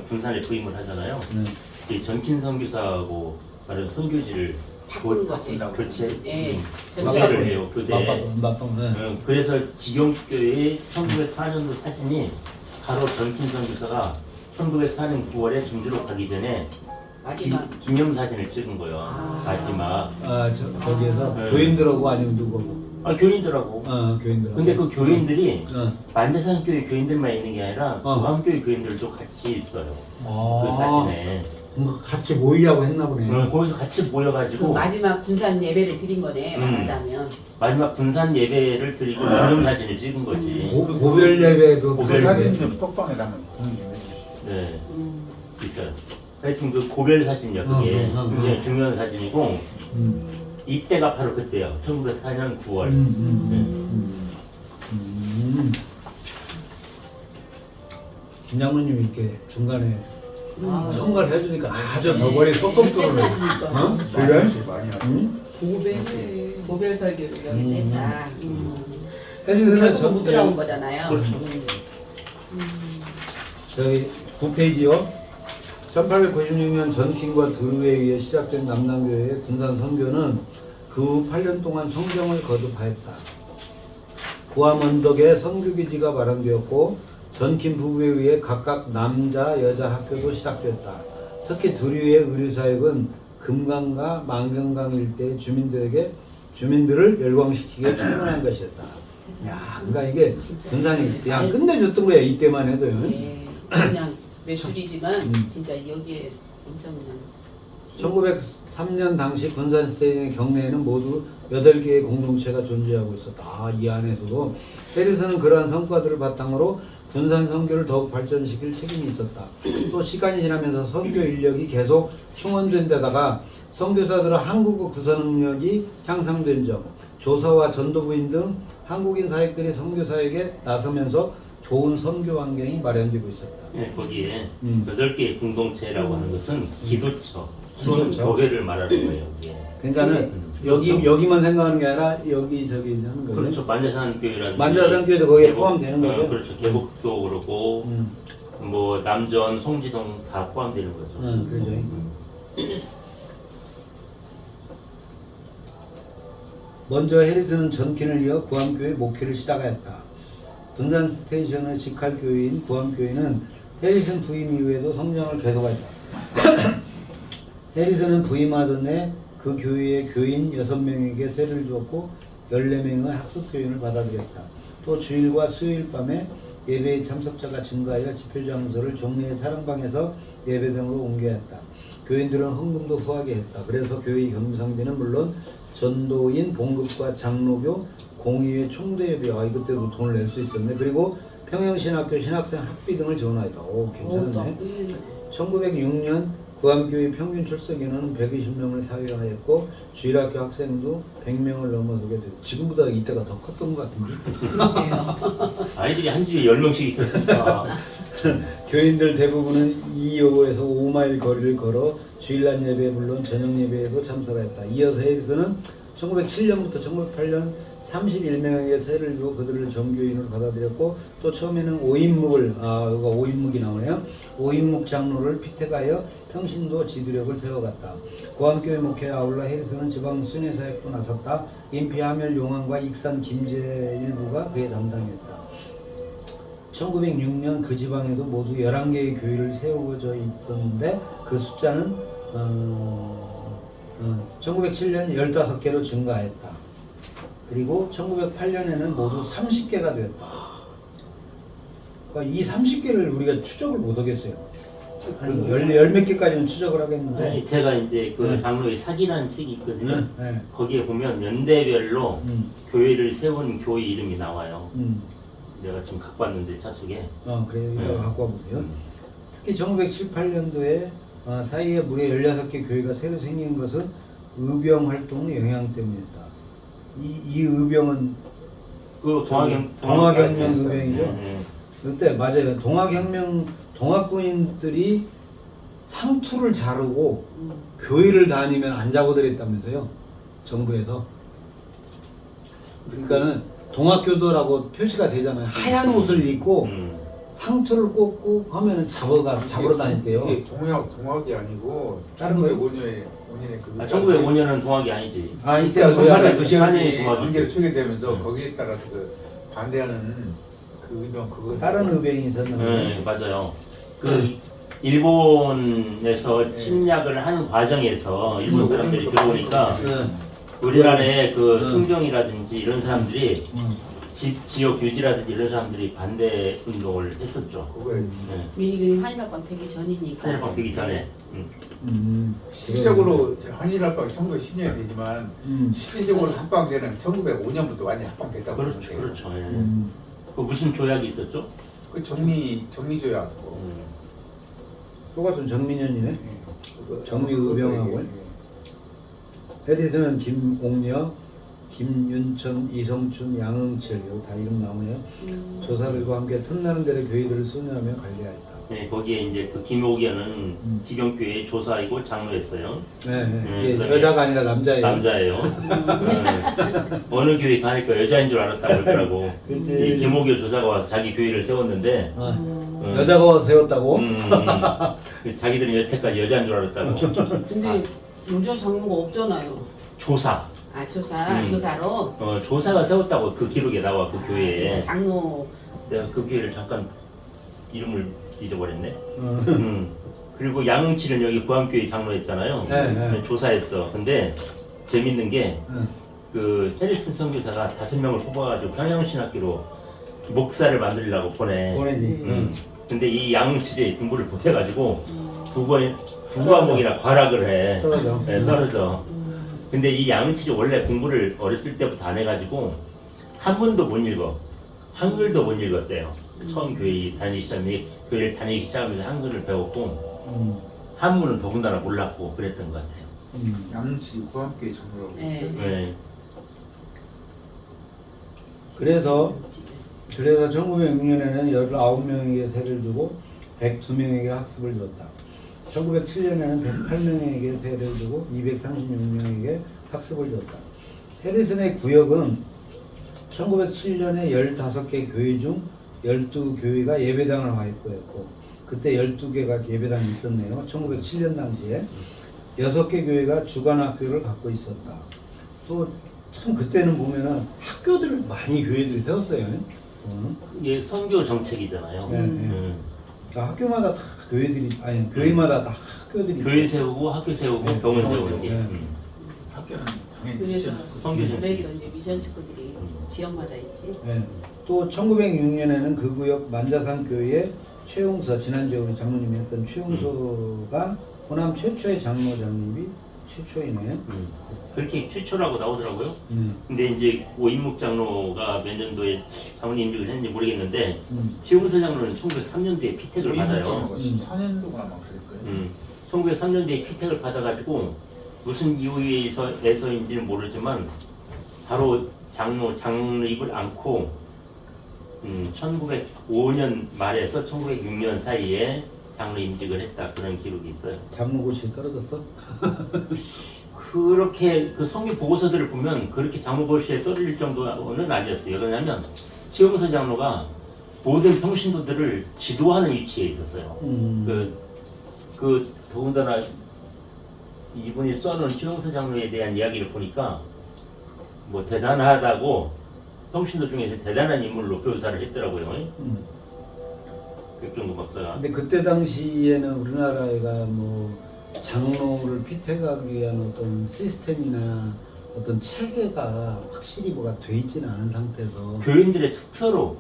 B: 군산에 부임을 하잖아요. 이 전킨 선교사하고 다른 선교지를
E: 바꾸는 거지.
B: 교체,
E: 예.
B: 교체를 해요. 교대. 그래서 기경교회의 1904년도 사진이 바로 전킨 선교사가 1904년 9월에 중주로 가기 전에
E: 마지막
B: 기념 사진을 찍은 거예요. 마지막.
A: 거기에서
B: 네.
A: 교인들하고 아니면 누구고?
B: 교인들하고.
A: 교인들하고.
B: 근데 그 교인들이
A: 어.
B: 만대산교회 교인들만 있는 게 아니라 구암교회 교인들도 같이 있어요. 그 사진에.
A: 같이 모이라고 했나 보네.
B: 거기서 같이
E: 그
B: 모여가지고
E: 마지막 군산 예배를 드린 거네. 말하자면
B: 마지막 군산 예배를 드리고 기념 사진을 찍은 거지.
A: 고별 예배
D: 그
A: 고별
D: 사진
A: 예배.
D: 좀 톡방에다 한번 공유해 주시죠.
B: 네, 있어요. 하여튼 그 고별 사진이야 그게 굉장히 중요한 사진이고 이때가 바로 그때요. 1904년 9월.
A: 김 장로님이 이렇게 중간에 첨가를 해주니까 아주 더 머리 쏙쏙 들어오네. 어? 그래?
D: 많이 하죠.
C: 고배네.
E: 고별 설교를 여기서 했다.
A: 해리슨은
E: 결국 못 돌아온 거잖아요.
B: 그렇죠.
A: 저희 9페이지요. 1896년 전킹과 드루에 의해 시작된 남남교회의 군산 선교는 그 후 8년 동안 성경을 거듭하였다. 구암 언덕에 선교기지가 마련되었고 전킨 부부에 의해 각각 남자, 여자 학교도 시작됐다. 특히 드류의 의료사역은 금강과 만경강 일대의 주민들을 열광시키기에 충분한 것이었다. 야, 그러니까 이게 군산이 그냥 끝내줬던 거야 이때만 해도요.
E: 예, 그냥 외출이지만 진짜 여기에 엄청 그냥
A: 1903년 당시 군산 스테이션의 경내에는 모두 8개의 공동체가 존재하고 있었다. 이 안에서도 해리슨은 그러한 성과들을 바탕으로 군산 선교를 더욱 발전시킬 책임이 있었다. 또 시간이 지나면서 선교 인력이 계속 충원된 데다가 선교사들의 한국어 구사 능력이 향상된 점, 조사와 전도부인 등 한국인 사역들이 선교 사역에 나서면서 좋은 선교 환경이 마련되고 있었다.
B: 네, 거기에 8개의 공동체라고 하는 것은 기도처,
A: 기도처.
B: 교회를 말하는 거예요. 이게.
A: 그러니까는 여기만 생각하는 게 아니라 여기저기 하는 거예요.
B: 그렇죠. 만자산 교회라든지
A: 만자산 교회도 거기에 포함되는 거죠.
B: 그렇죠. 계곡도 그렇고 뭐 남전, 송지동 다 포함되는 거죠.
A: 그죠. 먼저 해리슨은 전킨을 이어 구암교회 목회를 시작하였다. 군산 스테이션의 직할교회인 구암교회는 해리슨 부임 이후에도 성장을 계속했다. 해리슨은 부임하던 해 그 교회의 교인 6명에게 세를 주었고 14명의 학습교인을 받아들였다. 또 주일과 수요일 밤에 예배의 참석자가 증가하여 집회장소를 종래의 사랑방에서 예배 등으로 옮겨했다. 교인들은 헌금도 후하게 했다. 그래서 교회의 경비상비는 물론 전도인 봉급과 장로교 공의회 총대회비 이것대로 돈을 낼 수 있었네. 그리고 평양신학교 신학생 학비 등을 지원하였다. 오, 괜찮네. 1906년 구암교회 평균 출석인원은 120명을 사회화했고 주일학교 학생도 100명을 넘어서게 됐고 지금보다 이때가 더 컸던 것 같은데
C: 그러게요.
B: 아이들이 한 집에 10명씩 있었으니까.
A: 교인들 대부분은 이 여고에서 5마일 거리를 걸어 주일날 예배 물론 저녁 예배에도 참석했다. 이어서 해리스는 1907년부터 1908년 31명에게 세를 주고 그들을 정교인으로 받아들였고 또 처음에는 오인묵을 여기가 오인묵이 나오네요. 오인묵 장로를 피택하여 평신도 지도력을 세워갔다. 구암교회 목회에 아울러 해리스는 지방 순회사역도 나섰다. 인피 하멸 용안과 익산 김제 일부가 그의 담당이었다. 1906년 그 지방에도 모두 11개의 교회를 세워져 있었는데 그 숫자는 1907년 15개로 증가했다. 그리고 1908년에는 모두 30개가 되었다. 그러니까 이 30개를 우리가 추적을 못 하겠어요. 한 열 몇 개까지는 추적을 하겠는데.
B: 아니, 제가 이제 그
A: 네.
B: 장로의 사기라는 책이 있거든요.
A: 네.
B: 거기에 보면 연대별로
A: 음.
B: 교회를 세운 교회 이름이 나와요.
A: 음.
B: 내가 지금 갖고 왔는데 차 속에.
A: 그래요. 이따가
B: 네.
A: 갖고 와보세요. 특히 1907, 8년도에 사이에 무려 16개 교회가 새로 생긴 것은 의병 활동의 영향 때문이었다. 이 의병은
B: 그
A: 동학혁명 의병이죠.
B: 네.
A: 그때 맞아요. 동학군인들이 상투를 자르고 교회를 다니면 안 잡아들였다면서요. 정부에서. 그러니까는 동학교도라고 표시가 되잖아요. 하얀 옷을 입고 상투를 꽂고 하면은 잡으러 다닐게요.
D: 이게 동학이 아니고
A: 다른 거요?
D: 1905년에 그
B: 1905년은 동학이 아니지.
A: 이때
D: 한일
B: 시간이
D: 관계를 초기되면서 거기에 따라서 그 반대하는 그 의병 그거
A: 다른 의병이 있었는데.
B: 네, 맞아요. 그 일본에서 침략을 하는 과정에서 일본 사람들이 들어오니까 우리나라의 그 순경이라든지 이런 사람들이 지역 유지라든지 이런 사람들이 반대 운동을 했었죠.
D: 그거에
E: 미리 한일합방 되기 전이니까.
B: 한일합방 되기 전에.
D: 실질적으로 한일합방이 1910년이 되지만 실질적으로 합방되는 1905년부터 완전 합방됐다고
B: 그렇죠,
D: 보면 돼요.
B: 그렇죠. 예. 그 무슨 조약이 있었죠?
D: 그 정리조약하고
A: 똑같은 정민현이네. 정리의병하고. 해리스는 김옥녀, 김윤천, 이성춘, 양흥칠 이거 다 이름 나오네요. 조사들과 함께 틈나는 대로 교회들을 순회하며 관리하였다.
B: 네, 거기에 이제 그 김옥연은 기경교회 조사이고 장로였어요.
A: 네,
B: 그다음에
A: 여자가 아니라 남자예요.
B: 남자예요. 네. 어느 교회 가니까 여자인 줄 알았다고 그러더라고.
A: 그렇지.
B: 이 김옥여 조사가 와서 자기 교회를 세웠는데
A: 여자가 와서 세웠다고?
B: 자기들은 여태까지 여자인 줄 알았다고.
E: 근데 여자 장로가 없잖아요.
B: 조사.
E: 조사로.
B: 조사가 세웠다고 그 기록에 나와 그 교회에.
E: 장로.
B: 내가 그 교회를 잠깐 이름을 잊어버렸네. 그리고 양흥치는 여기 구암교회 장로였잖아요.
A: 네.
B: 조사했어. 근데 재밌는 게 그 해리슨 선교사가 5명을 뽑아가지고 평양신학교로 목사를 만들려고 보내니. 근데 이 양흥칠이 공부를 못해가지고 두 과목이나 과락을 해.
A: 떨어져.
B: 네, 떨어져. 근데 이 양흥칠이 원래 공부를 어렸을 때부터 안 해가지고 한문도 못 읽어. 한글도 못 읽었대요. 처음 교회를 다니기 시작하면서 한글을 배웠고 한문은 더군다나 몰랐고 그랬던 것 같아요.
D: 양치 구함교회 장로라고
E: 네.
B: 네.
A: 그래서 1906년에는 19명에게 세를 주고 102명에게 학습을 줬다. 1907년에는 108명에게 세를 주고 236명에게 학습을 줬다. 해리슨의 구역은 1907년에 15개 교회 중 12교회가 예배당을 확보했고 그때 12개가 예배당이 있었네요. 1907년 당시에 6개 교회가 주간학교를 갖고 있었다. 또 참 그때는 보면은 학교들을 많이 교회들이 세웠어요.
B: 이게 선교 정책이잖아요.
A: 그러니까 학교마다 다 교회들이 교회마다 다 학교들이
B: 교회 세우고 학교 세우고 병원 세우는 게.
D: 학교는
E: 그래서
B: 선교 정책.
E: 그래서 이제 미션 식구들이 지역마다 있지.
A: 또 1906년에는 그 구역 만자산 교회의 최용서 지난주에 우리 장로님이 했던 최용서가 호남 최초의 장로 장립이 최초이네.
B: 그렇게 최초라고 나오더라고요.
A: 네.
B: 근데 이제 오인묵 장로가 몇 년도에 장로님 임직을 했는지 모르겠는데
A: 음.
B: 최용서 장로는 1903년도에 피택을 받아요.
D: 14년도가 아마 그럴 거예요.
B: 1903년도에 피택을 받아가지고 무슨 이유에서인지는 모르지만 바로 장로입을 안고 1905년 말에서 1906년 사이에 장로 임직을 했다 그런 기록이 있어요.
A: 장로고시 떨어졌어?
B: 그렇게 그 성경 보고서들을 보면 그렇게 장로고시에 떨어질 정도는 아니었어요. 왜냐하면 최용서 장로가 모든 평신도들을 지도하는 위치에 있었어요. 그 더군다나 이분이 써놓은 최용서 장로에 대한 이야기를 보니까 뭐 대단하다고 평신도 중에서 대단한 인물로 묘사를 했더라고요. 그 정도 막다가.
A: 근데 그때 당시에는 우리나라가 뭐 장로를 피택하기 위한 어떤 시스템이나 어떤 체계가 확실히 뭐가 돼 있지는 않은 상태에서
B: 교인들의 투표로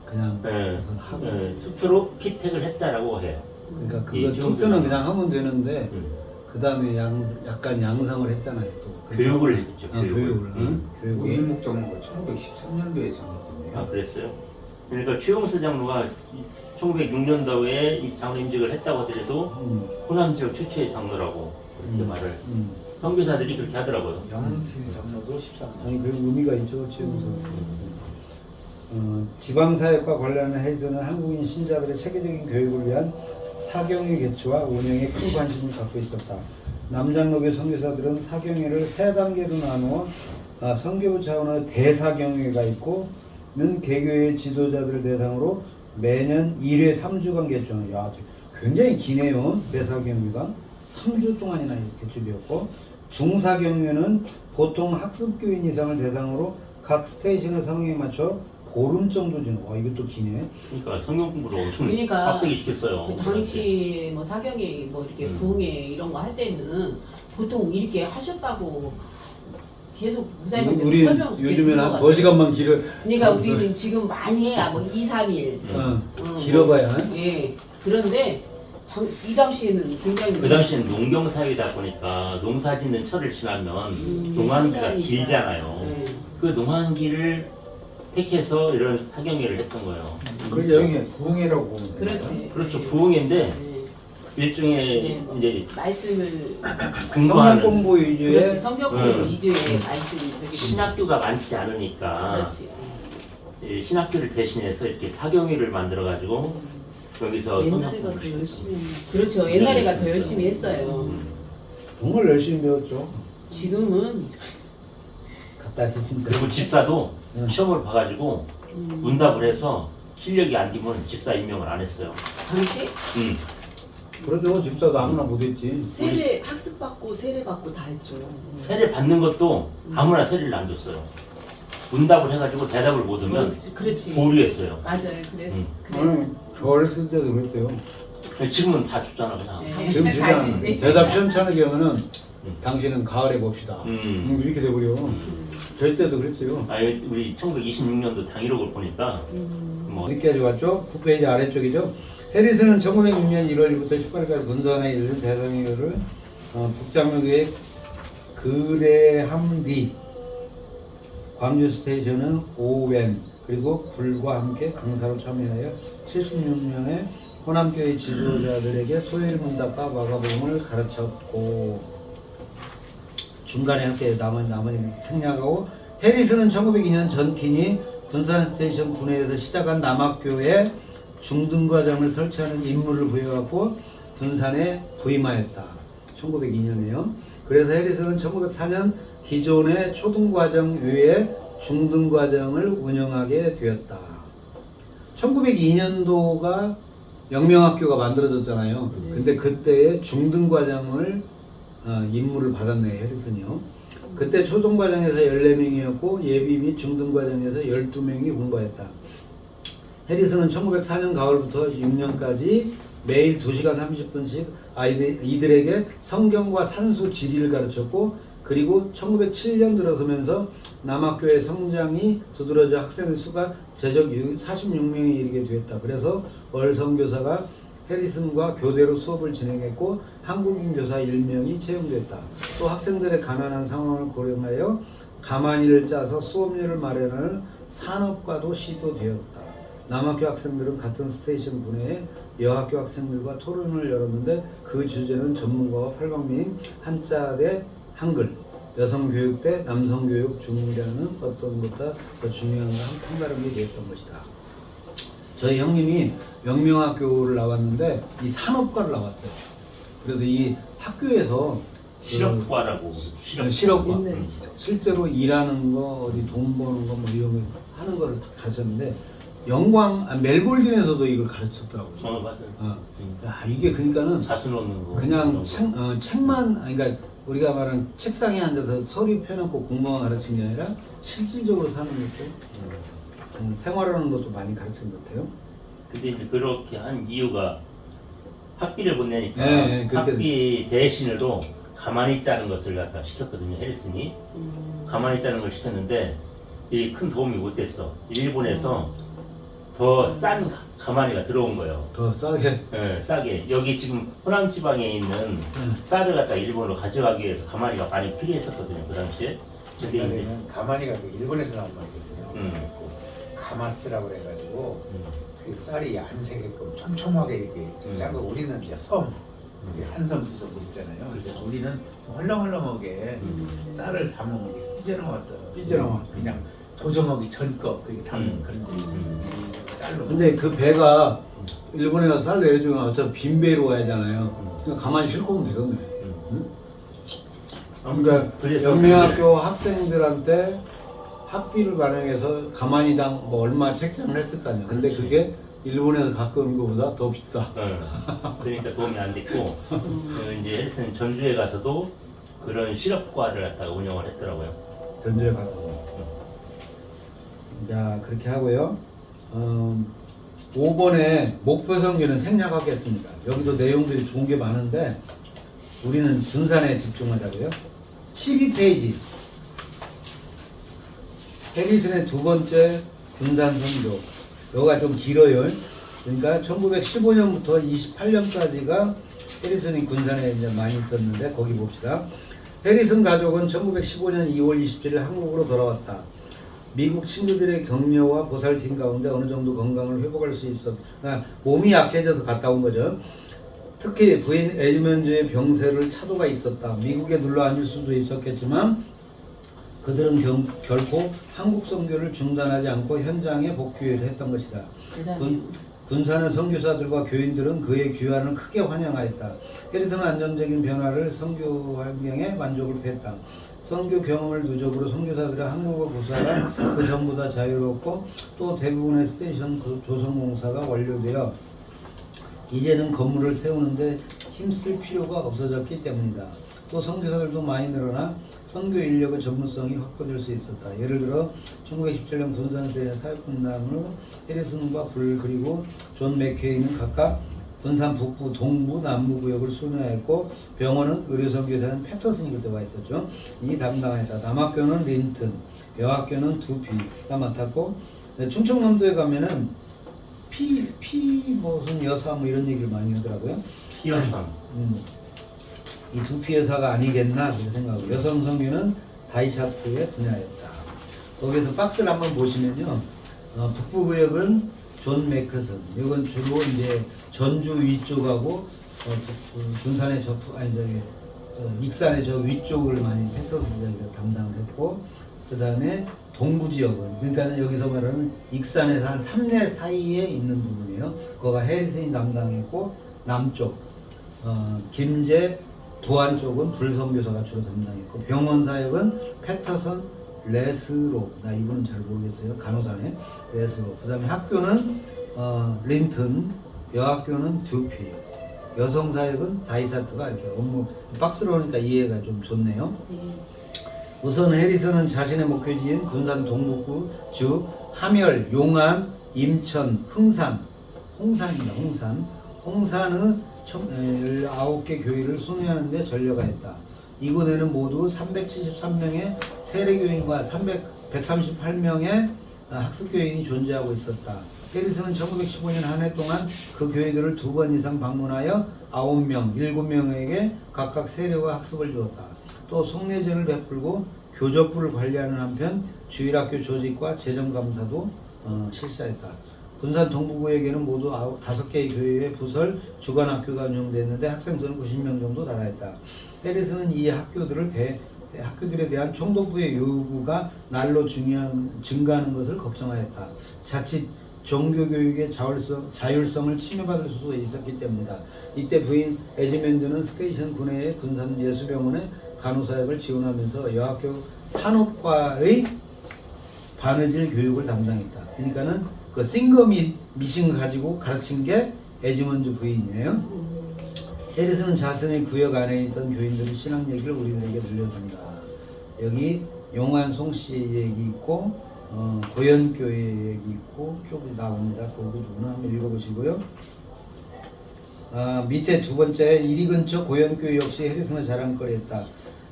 A: 그냥
B: 예,
A: 우선 하고
B: 투표로 피택을 했다라고 해요.
A: 그러니까
B: 이
A: 그거
B: 최용서
A: 투표는
B: 장로.
A: 그냥 하면 되는데
B: 음.
A: 그 다음에 약간 양성을 했잖아요 또.
B: 교육을 했죠.
A: 교육을. 교육을.
D: 오인묵 장로가 1913년도에 장로됐네요.
B: 아 그랬어요? 그러니까 최용서 장로가 1906년도에 이 장로 임직을 했다고 하더라도 호남 지역 최초의 장로라고 그렇게 말을 선교사들이 그렇게 하더라고요.
D: 양은진 장로도 13년.
A: 아니 그 의미가 있죠 최용서. 지방사역과 관련한 해에서는 한국인 신자들의 체계적인 교육을 위한 사경회 개최와 운영에 큰 관심을 갖고 있었다. 남장로교 선교사들은 사경회를 세 단계로 나누어 선교부 차원의 대사경회가 있고 는 개교의 지도자들을 대상으로 매년 1회 3주간 개최하는. 야, 굉장히 기네요. 대사경회가 3주 동안이나 개최되었고, 중사경회는 보통 학습교인 이상을 대상으로 각 스테이션의 상황에 맞춰 보름 정도 주는. 와, 이것도 기네.
B: 그러니까 성경 공부를 엄청
E: 그러니까
B: 빡세게 시켰어요.
E: 그 당시 뭐 사경회 뭐 이렇게 부흥회 이런 거 할 때는 보통 이렇게 하셨다고 계속 목사님한테
A: 우리
E: 설명
A: 요즘에는 한 2시간만 길어.
E: 그러니까 우리는 지금 많이 해야 뭐 2, 3일
A: 길어봐야.
E: 예. 그런데 이 당시에는 굉장히
B: 그 당시엔 농경 사회다 보니까 농사 짓는 철을 지나면 농한기가
E: 그러니까.
B: 길잖아요.
E: 예.
B: 그 농한기를 택해서 이런 사경회를 했던 거예요.
D: 일종의 부흥회라고 보면 되나요?
E: 그렇지.
B: 그렇죠.
E: 예.
B: 부흥회인데
E: 예.
B: 일종의
E: 예, 뭐
B: 이제
E: 말씀을
B: 공부하는
A: 성경공부 위주의
E: 그렇지 성경 공부 이주의 말씀이 저기
B: 신학교가 많지 않으니까
E: 그렇지.
B: 이 신학교를 대신해서 이렇게 사경회를 만들어 가지고 여기서
C: 옛날에가 더 열심히 했나.
E: 그렇죠. 옛날에가 더 열심히 했어요.
A: 정말 열심히 배웠죠.
E: 지금은
A: 갖다 했습니다.
B: 그리고 집사도
A: 응.
B: 시험을 봐가지고 문답을 해서 실력이 안 되면 집사 임명을 안 했어요.
E: 당시
A: 그래도 집사도 아무나 못했지.
C: 세례 학습 받고 세례 받고 다 했죠.
B: 세례 받는 것도 아무나 세례를 안 줬어요. 문답을 해가지고 대답을 못 하면
E: 그렇지.
B: 보류했어요.
E: 맞아요. 그래.
B: 응.
E: 그래.
A: 저 어렸을 때도 그랬어요.
B: 지금은 다 줬잖아 그냥.
E: 네.
A: 지금
E: 다
A: 진짜
E: 주지.
A: 대답 시험차는 경우는 당신은 가을에 봅시다. 이렇게 돼버려. 저희 때도 그랬어요.
B: 아니 우리 1926년도 당일록을 보니까 뭐
A: 늦게 왔죠? 9페이지 아래쪽이죠. 해리스는 1906년 1월 1일부터 18일까지 군산에 이르는 대성회를 북장로교회 그레함 뒤 광주 스테이션은 오웬 그리고 불과 함께 강사로 참여하여 76명의 호남교회 지도자들에게 소일 문답과 마가복음을 가르쳤고 중간에 함께 나머지 생략하고 해리스는 1902년 전킨이 군산 스테이션 군내에서 시작한 남학교에 중등과정을 설치하는 임무를 부여받고 군산에 부임하였다. 1902년에요. 그래서 해리스는 1904년 기존의 초등과정 외에 중등과정을 운영하게 되었다. 1902년도가 영명학교가 만들어졌잖아요. 근데 그때에 중등과정을 임무를 받았네요. 해리슨이요. 그때 초등과정에서 14명이었고 예비 및 중등과정에서 12명이 공부했다. 해리슨은 1904년 가을부터 6년까지 매일 2시간 30분씩 이들에게 성경과 산수 지리를 가르쳤고 그리고 1907년 들어서면서 남학교의 성장이 두드러져 학생의 수가 제적 46명에 이르게 되었다. 그래서 월 선교사가 해리슨과 교대로 수업을 진행했고 한국인 교사 1명이 채용됐다. 또 학생들의 가난한 상황을 고려하여 가만히를 짜서 수업료를 마련하는 산업과도 시도되었다. 남학교 학생들은 같은 스테이션 분해에 여학교 학생들과 토론을 열었는데 그 주제는 전문가와 팔방미인 한자 대 한글, 여성교육 대 남성교육 중이라는 어떤 것보다 더 중요한 한 판가름이 되었던 것이다. 저희 형님이 명명학교를 나왔는데 이 산업과를 나왔어요. 그래서 이 학교에서
B: 실업과라고.
A: 실업과
C: 옛날에 실업.
A: 실제로 일하는 거 어디 돈 버는 거 뭐 이런 거 하는 거를 가르쳤는데 멜볼린에서도 이걸 가르쳤더라고요.
B: 맞아요.
A: 야, 이게 그러니까는
B: 자수 넣는 거.
A: 그냥 책만 그러니까 우리가 말하는 책상에 앉아서 서류 펴놓고 공부만 가르친 게 아니라 실질적으로 사는 것도 생활하는 것도 많이 가르친 것 같아요.
B: 근데 이제 그렇게 한 이유가 학비를 못 내니까
A: 네, 그렇게
B: 학비 대신으로 가만히 짜는 것을 갖다 시켰거든요. 해리슨이 가만히 짜는 걸 시켰는데 이 큰 도움이 못 됐어. 일본에서 더 싼 가만히가 들어온 거예요.
A: 더 싸게.
B: 네, 싸게. 여기 지금 호남 지방에 있는 쌀을 갖다 일본으로 가져가기 위해서 가만히가 많이 필요했었거든요. 그 당시에. 근데 이제
F: 옛날에는 가마니가 그 일본에서 나온 말이거든요. 가마스라고 그래가지고 그 쌀이 안 새게끔 촘촘하게 이렇게 짜고 우리는 이제 섬, 한섬 두섬 있잖아요. 근데 우리는 헐렁헐렁하게 쌀을 담으면 이렇게 삐져나왔어.
A: 삐져나와.
F: 그냥 도정하기 전거 그게 담는 그런 게 있어요. 이 쌀로.
A: 근데 그 배가 일본에 가서 쌀 내려주면 어차피 빈 배로 가야잖아요. 그냥 가만히 싣고 오면 되겠네. 응? 그러니까
B: 그래서
A: 영명학교 학생들한테 학비를 반영해서 가만히당 뭐 얼마 책정을 했을 거 아니야. 근데
B: 그렇지.
A: 그게 일본에서 갖고 오는 것보다 더 비싸.
B: 그러니까 도움이 안 됐고 이제 해리슨 전주에 가서도 그런 실업과를 갖다가 운영을 했더라고요.
A: 전주에 가서. 자, 그렇게 하고요. 5번에 목표 성교는 생략하겠습니다. 여기도 내용들이 좋은 게 많은데 우리는 군산에 집중하자고요. 12페이지. 해리슨의 두 번째 군산 선교. 여기가 좀 길어요. 그러니까 1915년부터 28년까지가 해리슨이 군산에 이제 많이 있었는데 거기 봅시다. 해리슨 가족은 1915년 2월 27일 한국으로 돌아왔다. 미국 친구들의 격려와 보살팀 가운데 어느 정도 건강을 회복할 수 있었. 그러니까 몸이 약해져서 갔다 온 거죠. 특히 부인 에즈먼즈의 병세를 차도가 있었다. 미국에 눌러 앉을 수도 있었겠지만 그들은 결코 한국 선교를 중단하지 않고 현장에 복귀했던 것이다. 군산의 선교사들과 교인들은 그의 귀환을 크게 환영하였다. 해리슨은 안정적인 변화를 선교 환경에 만족을 표했다. 선교 경험을 누적으로 선교사들의 한국어 구사가 그 전보다 자유롭고 또 대부분의 스테이션 조성공사가 완료되어 이제는 건물을 세우는데 힘쓸 필요가 없어졌기 때문이다. 또 선교사들도 많이 늘어나 선교 인력의 전문성이 확보될 수 있었다. 예를 들어 1917년 군산세의 사역분담으로 해리슨과 불 그리고 존 맥케이는 각각 군산 북부, 동부, 남부 구역을 순회했고 병원은 의료선교사는 패터슨이 그때 와 있었죠. 이 담당했다. 남학교는 린튼, 여학교는 두피가 맡았고 충청남도에 가면은 무슨 여사 뭐 이런 얘기를 많이 하더라고요.
B: 피연상.
A: 이 두피 여사가 아니겠나 그런 생각하고 여성 선교는 다이샤프의 분야였다. 거기서 박스를 한번 보시면요. 북부 구역은 존 맥커슨. 이건 주로 이제 전주 위쪽하고 군산의 익산의 저 위쪽을 많이 패터슨이 담당을 했고 그 다음에 동부 지역은 그러니까 여기서 말하는 익산에서 한 3내 사이에 있는 부분이에요. 거기가 해리슨이 담당했고 남쪽 김제 두안 쪽은 불선교사가 주로 담당했고 병원 사역은 패터슨 레스로 나 이분은 잘 모르겠어요. 간호사네 레스로. 그 다음에 학교는 린튼, 여학교는 두피, 여성 사역은 다이사트가 이렇게 업무 박스로 오니까 이해가 좀 좋네요. 우선 해리슨은 자신의 목표지인 군산 동북부 주 함열, 용안, 임천, 흥산, 홍산입니다. 홍산의 19개 교회를 순회하는 데 전력하였다. 이곳에는 모두 373명의 세례교인과 138명의 학습교인이 존재하고 있었다. 해리슨은 1915년 한 해 동안 그 교회들을 2번 이상 방문하여 9명, 7명에게 각각 세례와 학습을 주었다. 또 속례전을 베풀고 교적부를 관리하는 한편 주일학교 조직과 재정감사도 실시했다. 군산 동부구에게는 모두 5개의 교회의 부설 주간학교가 운영됐는데 학생 수는 90명 정도 달하였다. 해리슨은 이 학교들에 대한 총독부의 요구가 날로 증가하는 것을 걱정하였다. 자칫 종교교육의 자율성을 침해받을 수도 있었기 때문이다. 이때 부인 에즈멘드는 스테이션 군내의 군산 예수병원의 간호사역을 지원하면서 여학교 산업과의 바느질 교육을 담당했다. 그러니까는 그 싱거 미싱을 가지고 가르친 게 에즈먼드 부인이에요. 해리슨은 자신의 구역 안에 있던 교인들의 신앙 얘기를 우리들에게 들려줍니다. 여기 용환송 씨 얘기 있고 고현교회 얘기 있고 쭉 나옵니다. 거기 누구나 한번 읽어보시고요. 밑에 두 번째 이리 근처 고현교회 역시 해리슨의 자랑거리였다.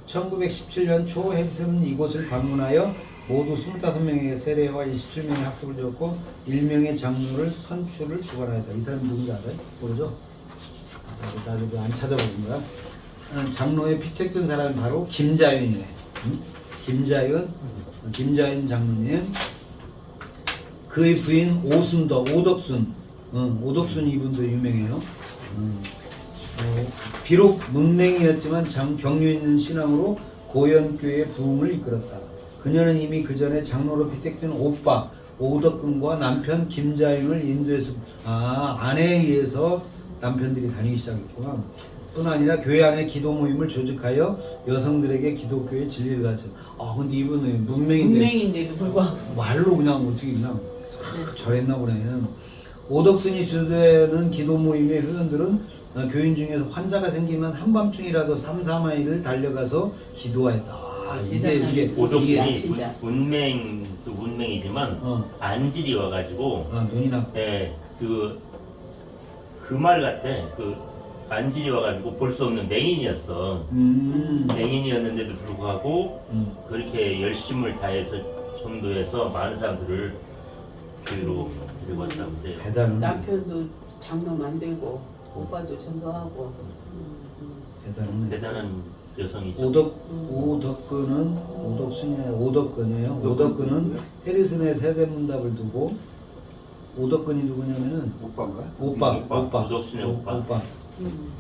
A: 1917년 초 해리슨은 이곳을 방문하여 모두 25명의 세례와 27명의 학습을 주었고 1명의 장로를 선출을 주관하였다. 이 사람 누군지 알아요? 모르죠? 나도 안 찾아보는 거야. 장로에 피택된 사람이 바로 김자윤이에요. 김자윤 장로님. 그의 부인 오덕순 이분도 유명해요. 비록 문맹이었지만 경륜 있는 신앙으로 고현교의 부흥을 이끌었다. 그녀는 이미 그 전에 장로로 피택된 오빠 오덕근과 남편 김자윤을 인도해서 아내에 의해서 남편들이 다니기 시작했구나. 뿐 아니라 교회 안에 기도 모임을 조직하여 여성들에게 기독교의 진리를 가르쳐. 근데 이분은
E: 문맹인데도 불구하고
A: 말로 그냥 어떻게 그냥 잘했나 보네. 오덕순이 주도하는 기도 모임의 회원들은 교인 중에서 환자가 생기면 한밤중이라도 3-4마일을 달려가서 기도하였다. 이게
B: 오덕순이
E: 진짜.
B: 문맹도 문맹이지만 안질이 와가지고
A: 눈이 나.
B: 예, 그 말 같아. 그 안질이 와가지고 볼 수 없는 맹인이었어. 맹인이었는데도 불구하고 그렇게 열심을 다해서 전도해서 많은 사람들을 교회로 데리고 왔다고 그래.
A: 대단한.
E: 남편도 장로 만들고 오빠도 전도하고
A: 대단한
B: 여성이죠.
A: 오덕근이에요. 오덕근은 해리슨의 세대문답을 두고 오덕근이 누구냐면은
F: 오빠인가?
A: 오빠.
B: 오덕순의 오빠.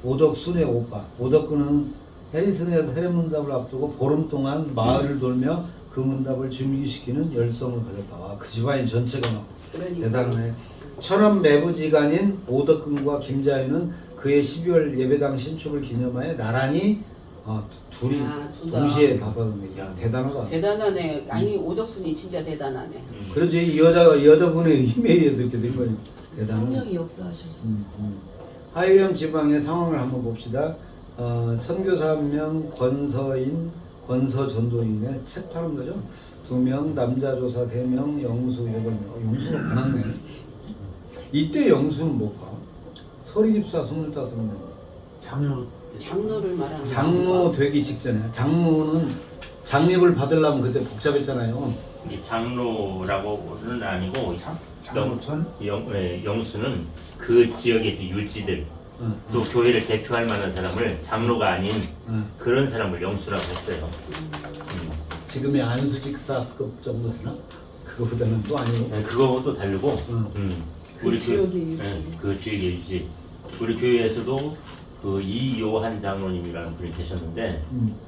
A: 오덕순의 오빠. 오덕근은 해리슨의 세대문답을 앞두고 보름 동안 마을을 돌며 그 문답을 준비시키는 열성을 가졌다. 그 집안이 전체가 막
E: 그러니까.
A: 대단하네. 천안 매부지간인 오덕근과 김자윤은 그의 12월 예배당 신축을 기념하여 나란히 둘이 동시에 답하는 거야. 대단하다.
E: 대단하네. 아니 오덕순이 진짜 대단하네.
A: 그렇지. 이 여자분의 힘에 의해서 이렇게 된 거니. 대단하다.
C: 성령이 역사하셔서.
A: 하이렴 지방의 상황을 한번 봅시다. 선교사 1명, 권서전도인의 책 파는 거죠. 2명, 남자 조사 3명, 영수 8명. 영수는 많았네. 이때 영수는 뭘까? 서리집사 25명.
E: 장로를 말하는
A: 장로 되기 직전에. 장로는 장립을 받으려면 그때 복잡했잖아요.
B: 이게 장로라고는 아니고
F: 장로천?
B: 영수는 그 지역의 이제 율지들 또 교회를 대표할 만한 사람을 장로가 아닌 그런 사람을 영수라고 했어요.
A: 지금의 안수직사급 정도 되나? 그거보다는 또 아니고.
B: 네, 그거도 다르고
C: 그 지역의 유지.
B: 그 지역의 유지. 우리 교회에서도 그 이요한 장로님이라는 분이 계셨는데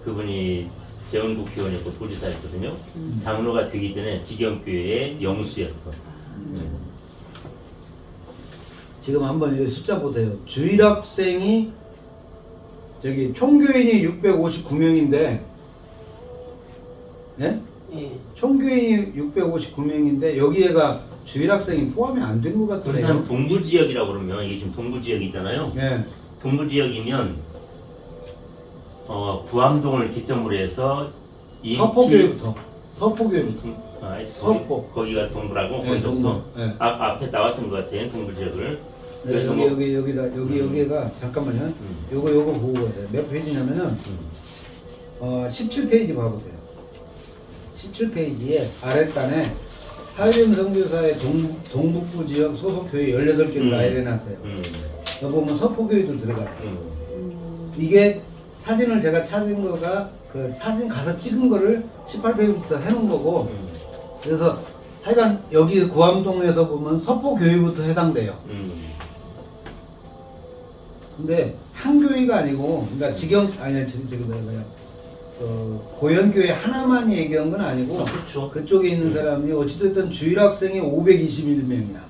B: 그분이 재원국 기원이었고 도지사였거든요. 장로가 되기 전에 직영교회의 영수였어.
A: 지금 한번 이 숫자 보세요. 주일학생이 저기 총교인이 659명인데, 예?
E: 예.
A: 총교인이 659명인데 여기에가 주일학생이 포함이 안 된 것 같더래요.
B: 군산 동부 지역이라고 그러면 이게 지금 동부 지역이잖아요.
A: 예.
B: 동부 지역이면 구암동을 기점으로 해서
A: 서포교회부터.
B: 서포 거기가 동부라고
A: 예,
B: 거기서부터
A: 예.
B: 앞에 나왔던 것 같아요. 동부 지역을.
A: 네,
B: 그래서
A: 여기가 잠깐만요. 요거 보고 가세요. 몇 페이지냐면은 17페이지 봐보세요. 17페이지에 아랫단에 하이렘 선교사의 동북부 지역 소속 교회 18개를 나열해놨어요. 여기 보면 서포교회도 들어가요. 이게 사진을 제가 찾은 거가 그 사진 가서 찍은 거를 18페이지부터 해놓은 거고, 그래서 하여간 여기 구암동에서 보면 서포교회부터 해당돼요. 근데 한 교회가 아니고, 그러니까 지금 뭐야, 고현교회 하나만 얘기한 건 아니고,
B: 그렇죠.
A: 그쪽에 있는 사람이 어찌됐든 주일학생이 521명이야.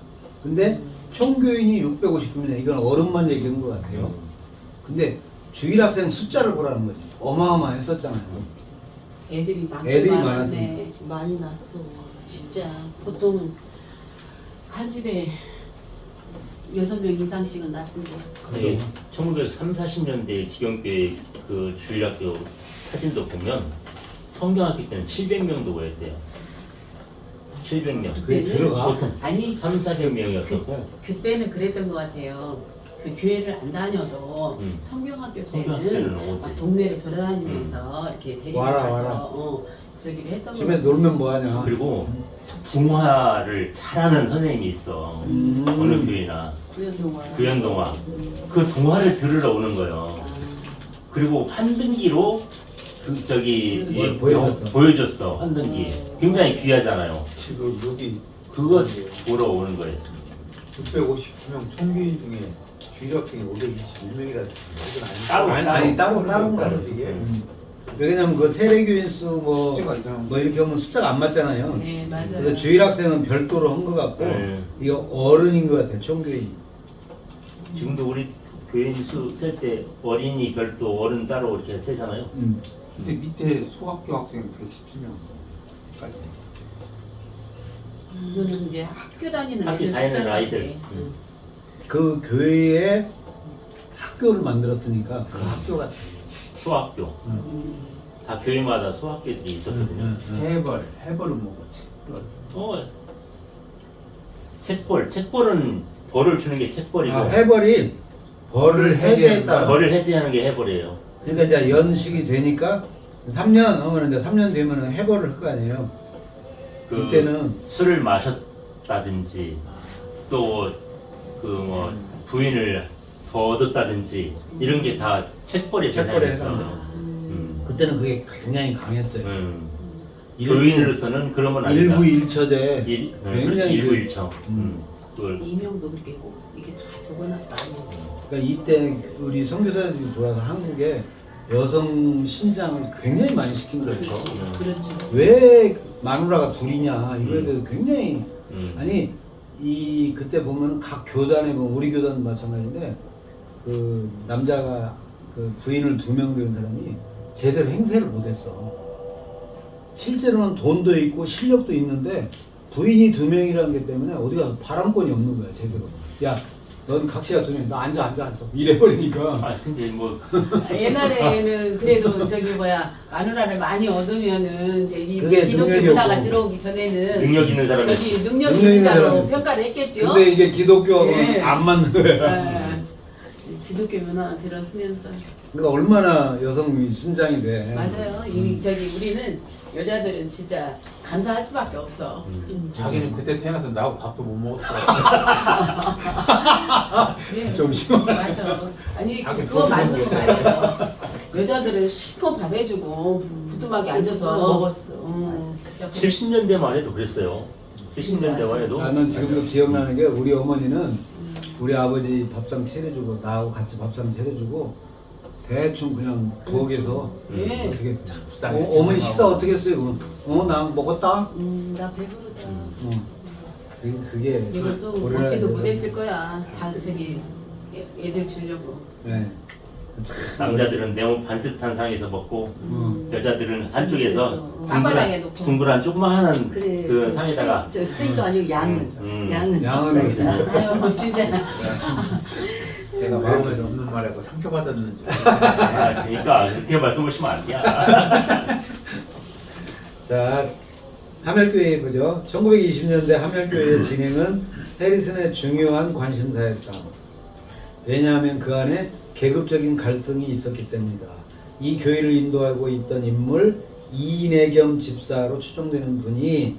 A: 근데 총교인이 659명이야. 이건 어른만 얘기한 것 같아요. 근데 주일학생 숫자를 보라는 거지. 어마어마했었잖아요.
E: 애들이
A: 애들이
E: 많네.
C: 많이 났어.
E: 진짜 보통 한 집에 6명 이상씩은 낳습니다.
B: 근데 1930, 40년대 지경교회 그 주일학교 사진도 보면 성경학교 때는 700명도 모였대요. 700명.
A: 그게 들어가?
B: 보통
E: 아니
B: 3, 400명이었었고
E: 그때는 그랬던 것 같아요. 그 교회를 안 다녀도 성경학교
B: 성경학교는
E: 때는
B: 오지.
E: 막 동네를 돌아다니면서 이렇게 데리고
A: 와라,
E: 가서
A: 와라.
E: 저기를 했던
A: 집에
E: 거.
A: 놀면 뭐하냐.
B: 그리고 동화를 잘하는 선생님이 있어. 어느 교회나 구연동화. 그 동화를 들으러 오는 거예요. 그리고 환등기로 그 저기
A: 뭘 보여줬어.
B: 보여줬어. 환등기. 굉장히 귀하잖아요.
F: 지금 여기
B: 그거 보러 오는 거예요.
F: 659명 총교인 중에 주일학생이 521명이라 이건
B: 따로
A: 아니, 따로
F: 따로
A: 거예요.
F: 이게
A: 왜냐면 그 세례교인 수 뭐
F: 숫자가 이상한
A: 이렇게 하면 숫자가 안 맞잖아요.
E: 네, 맞아요.
A: 그래서 주일학생은 별도로 한 것 같고, 이거 어른인 것 같아요, 총교인.
B: 지금도 우리 교인 수 셀 때 어린이 별도 어른 따로 이렇게 세잖아요.
D: 근데 밑에 소학교 학생 117명.
E: 이거는 이제 학교 다니는
B: 학교
E: 애들
B: 다니는
E: 숫자로
B: 아이들.
E: 하지.
A: 그 교회에 학교를 만들었으니까 그 학교가
B: 소학교. 다 교회마다 소학교들이 있었거든요.
F: 해벌은 뭐고
B: 책벌은 벌을 주는 게 책벌이고
A: 해벌이 벌을 해제했다.
B: 벌을 해제하는 게 해벌이에요.
A: 그러니까 이제 연식이 되니까 3년 하면 이제 3년 되면은 해벌을 할 거 아니에요.
B: 그
A: 이때는
B: 술을 마셨다든지 또 그 뭐 부인을 더 얻었다든지 이런 게 다 책벌에
A: 책벌에
B: 대상이었어요.
A: 해당돼요. 그때는 그게 굉장히 강했어요.
B: 교인으로서는 그러면 아니다.
A: 일부 일처제
B: 그렇지,
A: 굉장히
B: 일부
A: 그-
B: 일처. 그걸
E: 이명도 그렇게 꼭 이게 다 적어놨다.
A: 그러니까 이때 우리 선교사들이 돌아서 한국에 여성 신장을 굉장히 많이 시킨 거죠.
E: 그렇죠.
A: 왜 마누라가 둘이냐 이거에 대해서 굉장히
B: 음.
A: 아니 이 그때 보면 각 교단에 보면 우리 교단도 마찬가지인데 그 남자가 그 부인을 2명 되는 사람이 제대로 행세를 못했어. 실제로는 돈도 있고 실력도 있는데 부인이 2명이라는 게 때문에 어디 가서 바람권이 없는 거야 제대로. 야, 넌 각시가 2명, 너 앉아 이래버리니까.
B: 아 근데 뭐
E: 옛날에는 그래도 저기 뭐야 마누라를 많이 얻으면은 이제 이
A: 그게
E: 기독교
A: 능력이
E: 문화가
A: 없고.
E: 들어오기 전에는
B: 능력 있는 사람이
E: 저기 능력
A: 능력
E: 있는
A: 있는
E: 자로
A: 사람이.
E: 평가를 했겠죠.
A: 근데 이게 기독교하고는
E: 예.
A: 안 맞는 거야.
E: 예. 기독교 문화 들었으면서
A: 그러니까 얼마나 여성이 신장이 돼.
E: 맞아요. 이 저기 우리는 여자들은 진짜 감사할 수밖에 없어.
F: 자기는 그때 태어나서 나하고 밥도 못 먹었어.
E: 그래.
A: 좀 심하네.
E: 맞아. 아니
F: 자기
E: 그거
F: 밥도
E: 맞는
F: 먹었어.
E: 말이에요. 여자들은 실컷 밥 해주고 부뚜막에 앉아서
C: 먹었어.
E: 진짜
B: 70년대만 해도 그랬어요. 70년대만 해도
A: 나는 지금도 기억나는 게 우리 어머니는 우리 아버지 밥상 차려주고 나하고 같이 밥상 차려주고 대충 그냥 부엌에서
E: 예.
A: 어떻게
F: 싸게
A: 어머니
F: 진행하고.
A: 식사 어떻게 했어요? 그럼 나 먹었다.
C: 나 배부르다.
A: 그게
E: 이것도
A: 우리나라
E: 먹지도
A: 여자-
E: 못했을 거야. 다 저기 애들 주려고.
A: 네.
B: 남자들은 네모 반듯한 상에서 먹고 여자들은 한쪽에서
E: 땅바닥에 놓고.
B: 둥그란 조그마한
C: 그래.
B: 그 상에다가
C: 저 스테이크도 아니고 양은. 양은.
A: 양은
C: 밥상에다.
E: 아유 진짜.
F: 제가 마음에 없는 말하고 상처받았는 줄.
B: 그러니까 그렇게 말씀하시면 안 돼요.
A: 자, 하멜교회 보죠. 1920년대 하멜교회의 진행은 해리슨의 중요한 관심사였다. 왜냐하면 그 안에 계급적인 갈등이 있었기 때문이다. 이 교회를 인도하고 있던 인물 이내겸 집사로 추정되는 분이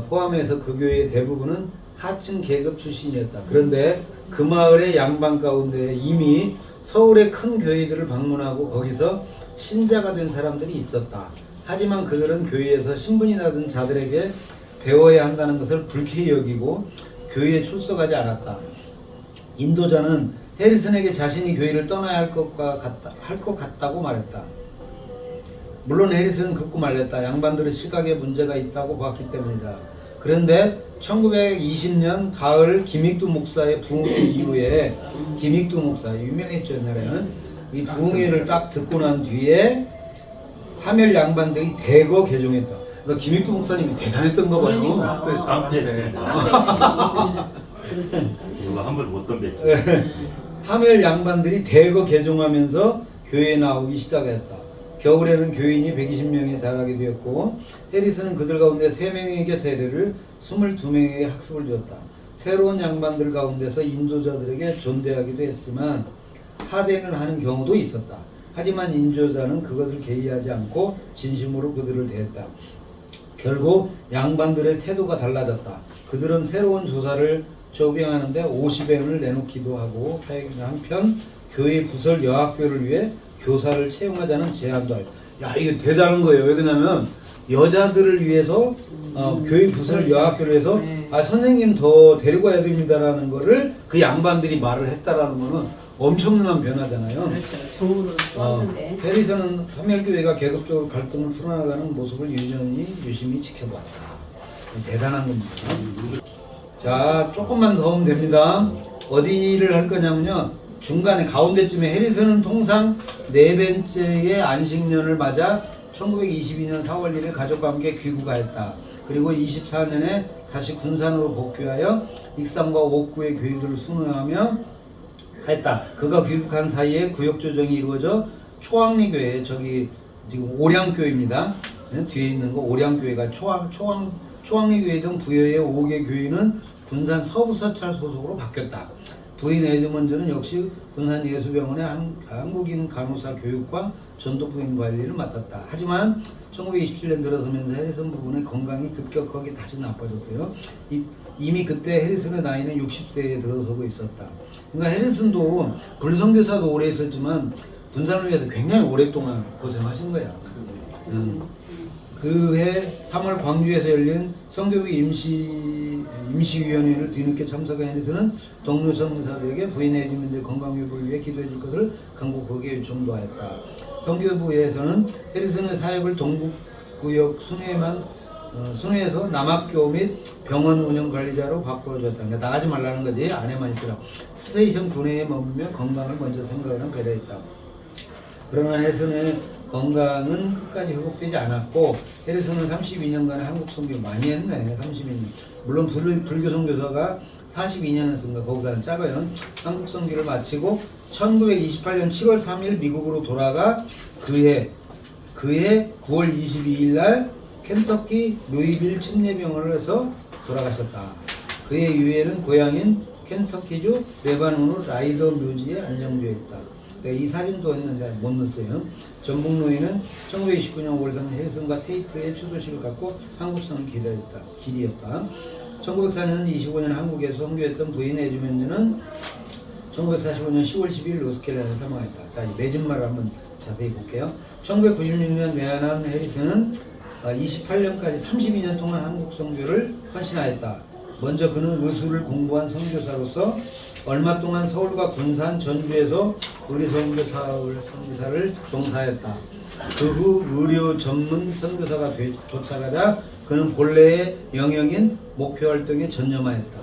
A: 포함해서 그 교회의 대부분은 하층 계급 출신이었다. 그런데 그 마을의 양반 가운데 이미 서울의 큰 교회들을 방문하고 거기서 신자가 된 사람들이 있었다. 하지만 그들은 교회에서 신분이 낮은 자들에게 배워야 한다는 것을 불쾌히 여기고 교회에 출석하지 않았다. 인도자는 해리슨에게 자신이 교회를 떠나야 할 것 같다고 말했다. 물론 해리슨은 극구 말렸다. 양반들의 시각에 문제가 있다고 봤기 때문이다. 그런데 1920년 가을 김익두 목사의 부흥회 이후에 김익두 목사 유명했죠 옛날에는 이 부흥회를 딱 듣고 난 뒤에 하멜 양반들이 대거 개종했다. 그러니까 김익두 목사님이 대단했던 거 봐요.
E: 그러니까.
B: 깡패했으니까.
E: 그렇지.
B: 누가 한번 못 덤볐지.
A: 하멜 양반들이 대거 개종하면서 교회에 나오기 시작했다. 겨울에는 교인이 120명에 달하게 되었고 해리슨은 그들 가운데 3명에게 세례를 22명에게 학습을 주었다. 새로운 양반들 가운데서 인도자들에게 존대하기도 했지만 하대는 하는 경우도 있었다. 하지만 인도자는 그것을 개의하지 않고 진심으로 그들을 대했다. 결국 양반들의 태도가 달라졌다. 그들은 새로운 조사를 적용하는데 50엔을 내놓기도 하고 한편 교회 부설 여학교를 위해 교사를 채용하자는 제안도 하였다. 야 이거 대단한 거예요. 왜 그러냐면 여자들을 위해서 교회 부설
E: 그렇죠.
A: 여학교를 해서
E: 네.
A: 선생님 더 데리고 와야 됩니다라는 거를 그 양반들이 말을 했다라는 거는 엄청난 변화잖아요.
E: 그렇죠. 정으로 좋았는데.
A: 해리슨은 하멜교회가 계급적으로 갈등을 풀어나가는 모습을 유심히 지켜봤다. 대단한 겁니다. 자, 조금만 더 하면 됩니다. 어디를 할 거냐면요. 중간에 가운데쯤에 해리슨은 통상 4번째의 안식년을 맞아 1922년 4월 1일 가족과 함께 귀국하였다. 그리고 24년에 다시 군산으로 복귀하여 익산과 옥구의 교회들을 순회하며 했다. 그가 귀국한 사이에 구역 조정이 이루어져 초항리교회, 저기 지금 오량교회입니다. 뒤에 있는 거 오량교회가 초항리교회 등 부여의 5개 교회는 군산 서부서찰 소속으로 바뀌었다. 부인 에드먼즈는 역시 군산 예수병원의 한국인 간호사 교육과 전도 부인 관리를 맡았다. 하지만 1927년 들어서면서 해리슨 부부의 건강이 급격하게 다시 나빠졌어요. 이미 그때 해리슨의 나이는 60세에 들어서고 있었다. 그러니까 해리슨도 불선교사도 오래 있었지만 군산을 위해서 굉장히 오랫동안 고생하신 거야. 그해 3월 광주에서 열린 성교부 임시위원회를 뒤늦게 참석한 해리슨은 동료 선교사들에게 부인의 에드먼즈의 건강 회복을 위해 기도해 줄 것을 간곡하게 요청도 하였다. 성교부에서는 해리슨의 사역을 동북구역 순회에서 남학교 및 병원 운영 관리자로 바꿔줬다. 그러니까 나가지 말라는 거지. 안에만 있으라. 스테이션 군내에 머물며 건강을 먼저 생각하는 배려했다. 그러나 해리슨의 건강은 끝까지 회복되지 않았고 해리슨은 32년간의 한국 선교 많이 했네. 32년. 물론 불교 선교사가 42년 했으니까 거기다는 작아요. 한국 선교를 마치고 1928년 7월 3일 미국으로 돌아가 그해 9월 22일 날 켄터키 루이빌 침례병원에서 돌아가셨다. 그의 유해는 고향인 켄터키주 레바논으로 라이더 묘지에 안정되어 있다. 이 사진도 했는데 못 넣었어요. 전북노인은 1929년 5월에는 해리슨과 테이트의 추도식을 갖고 한국성을 기리었다. 1904년 25년 한국에서 선교했던 부인 에드먼즈는 1945년 10월 12일 노스캐롤라이나에서 사망했다. 자, 이 맺은말을 한번 자세히 볼게요. 1996년 내한한 해리슨은 28년까지 32년 동안 한국 선교를 헌신하였다. 먼저 그는 의술을 공부한 선교사로서 얼마 동안 서울과 군산, 전주에서 의료 선교사를 종사했다. 그 후 의료 전문 선교사가 도착하자 그는 본래의 영역인 목표 활동에 전념하였다.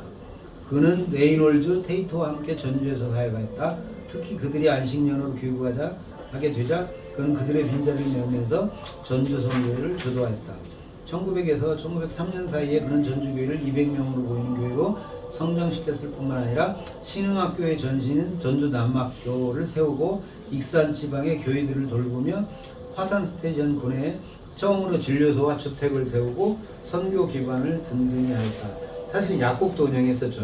A: 그는 레이놀즈, 테이토와 함께 전주에서 사역하였다. 특히 그들이 안식년으로 귀국하게 되자 그는 그들의 빈자리를 메우면서 전주 선교회를 주도하였다. 1900에서 1903년 사이에 그는 전주교회를 200명으로 보이는 교회로 성장시켰을 뿐만 아니라 신흥학교의 전신인 전주남학교를 세우고 익산 지방의 교회들을 돌보며 화산 스테이션 군에 처음으로 진료소와 주택을 세우고 선교 기관을 든든히 하였다. 사실 약국도 운영했었죠.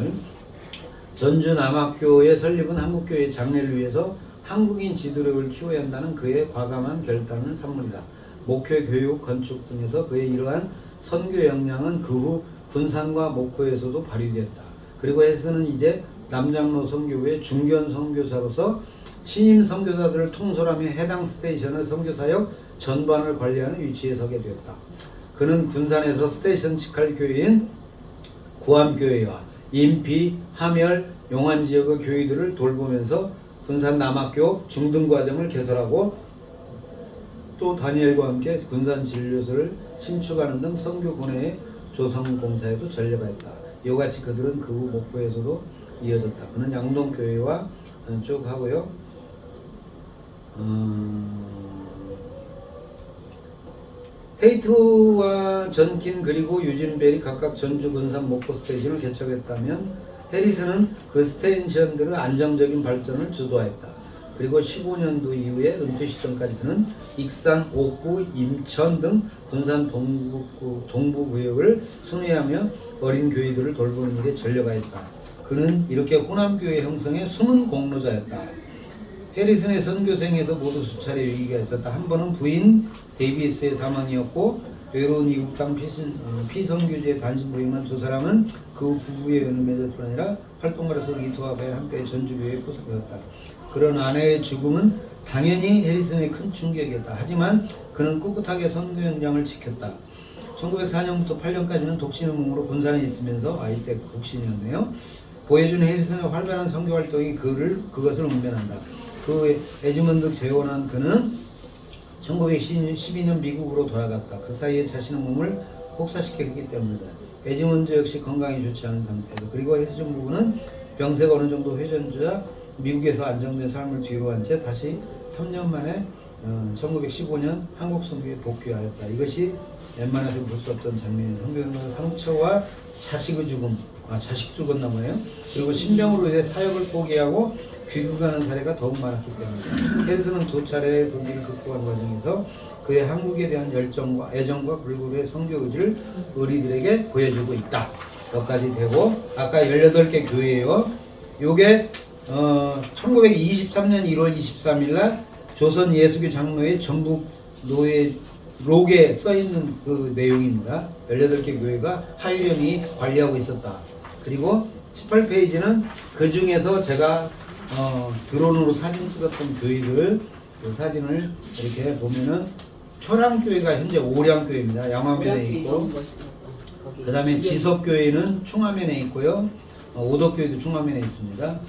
A: 전주남학교의 설립은 한국교회의 장래를 위해서 한국인 지도력을 키워야 한다는 그의 과감한 결단을 선물이다. 목회, 교육, 건축 등에서 그의 이러한 선교 역량은 그 후 군산과 목포에서도 발휘됐다. 그리고 해서는 이제 남장로 선교부의 중견 선교사로서 신임 선교사들을 통솔하며 해당 스테이션의 선교사역 전반을 관리하는 위치에 서게 되었다. 그는 군산에서 스테이션 직할 교회인 구암교회와 인피, 함열, 용안 지역의 교회들을 돌보면서 군산 남학교 중등과정을 개설하고 또 다니엘과 함께 군산 진료소를 신축하는 등 선교 군회의 조성 공사에도 전력하였다. 이와 같이 그들은 그 후 목포에서도 이어졌다. 그는 양동교회와 쭉 하고요. 테이트와 전킨 그리고 유진벨이 각각 전주, 군산, 목포 스테이션을 개척했다면 해리슨은 그 스테이션들의 안정적인 발전을 주도하였다. 그리고 15년도 이후에 은퇴 시점까지 그는 익산, 옥구, 임천 등 군산 동부 구역을 순회하며 어린 교회들을 돌보는 일에 전력하였다. 그는 이렇게 호남교회 형성의 숨은 공로자였다. 해리슨의 선교생에서 모두 수차례 위기가 있었다. 한 번은 부인 데이비스의 사망이었고 외로운 이국 땅 피선교지의 단신 부인만 두 사람은 그 부부의 연을 맺을 뿐 아니라 활동가로서 리투와 함께 전주교회에 포섭되었다. 그런 아내의 죽음은 당연히 해리슨의 큰 충격이었다. 하지만 그는 꿋꿋하게 선교 역량을 지켰다. 1904년부터 8년까지는 독신의 몸으로 군산에 있으면서 이때 독신이었네요. 보여준 해리슨의 활발한 선교 활동이 그것을 웅변한다. 그 에즈먼드 재혼한 그는 1912년 미국으로 돌아갔다. 그 사이에 자신의 몸을 혹사시켰기 때문이다. 에즈먼드 역시 건강이 좋지 않은 상태다. 그리고 해리슨 부부는 병세가 어느 정도 회전주자 미국에서 안정된 삶을 뒤로 한 채 다시 3년 만에 1915년 한국 선교에 복귀하였다. 이것이 웬만해서 볼 수 없던 장면이다. 선교는 상처와 자식의 죽음, 자식 죽었나 보네요. 그리고 신병으로 인해 사역을 포기하고 귀국하는 사례가 더욱 많았기 때문이다. 해리슨은 두 차례의 불기를 극복한 과정에서 그의 한국에 대한 열정과 애정과 불굴의 선교 의지를 의리들에게 보여주고 있다. 여기까지 되고 아까 18개 교회예요. 요게 1923년 1월 23일 날 조선 예수교 장로회 전북 노예 록에 써있는 그 내용입니다. 18개 교회가 하유령이 관리하고 있었다. 그리고 18페이지는 그 중에서 제가 드론으로 사진 찍었던 교회들 그 사진을 이렇게 보면은 초량교회가 현재 오량교회입니다. 양화면에 있고, 그 다음에 지석교회는 충화면에 있고요. 오덕교회도 충화면에 있습니다.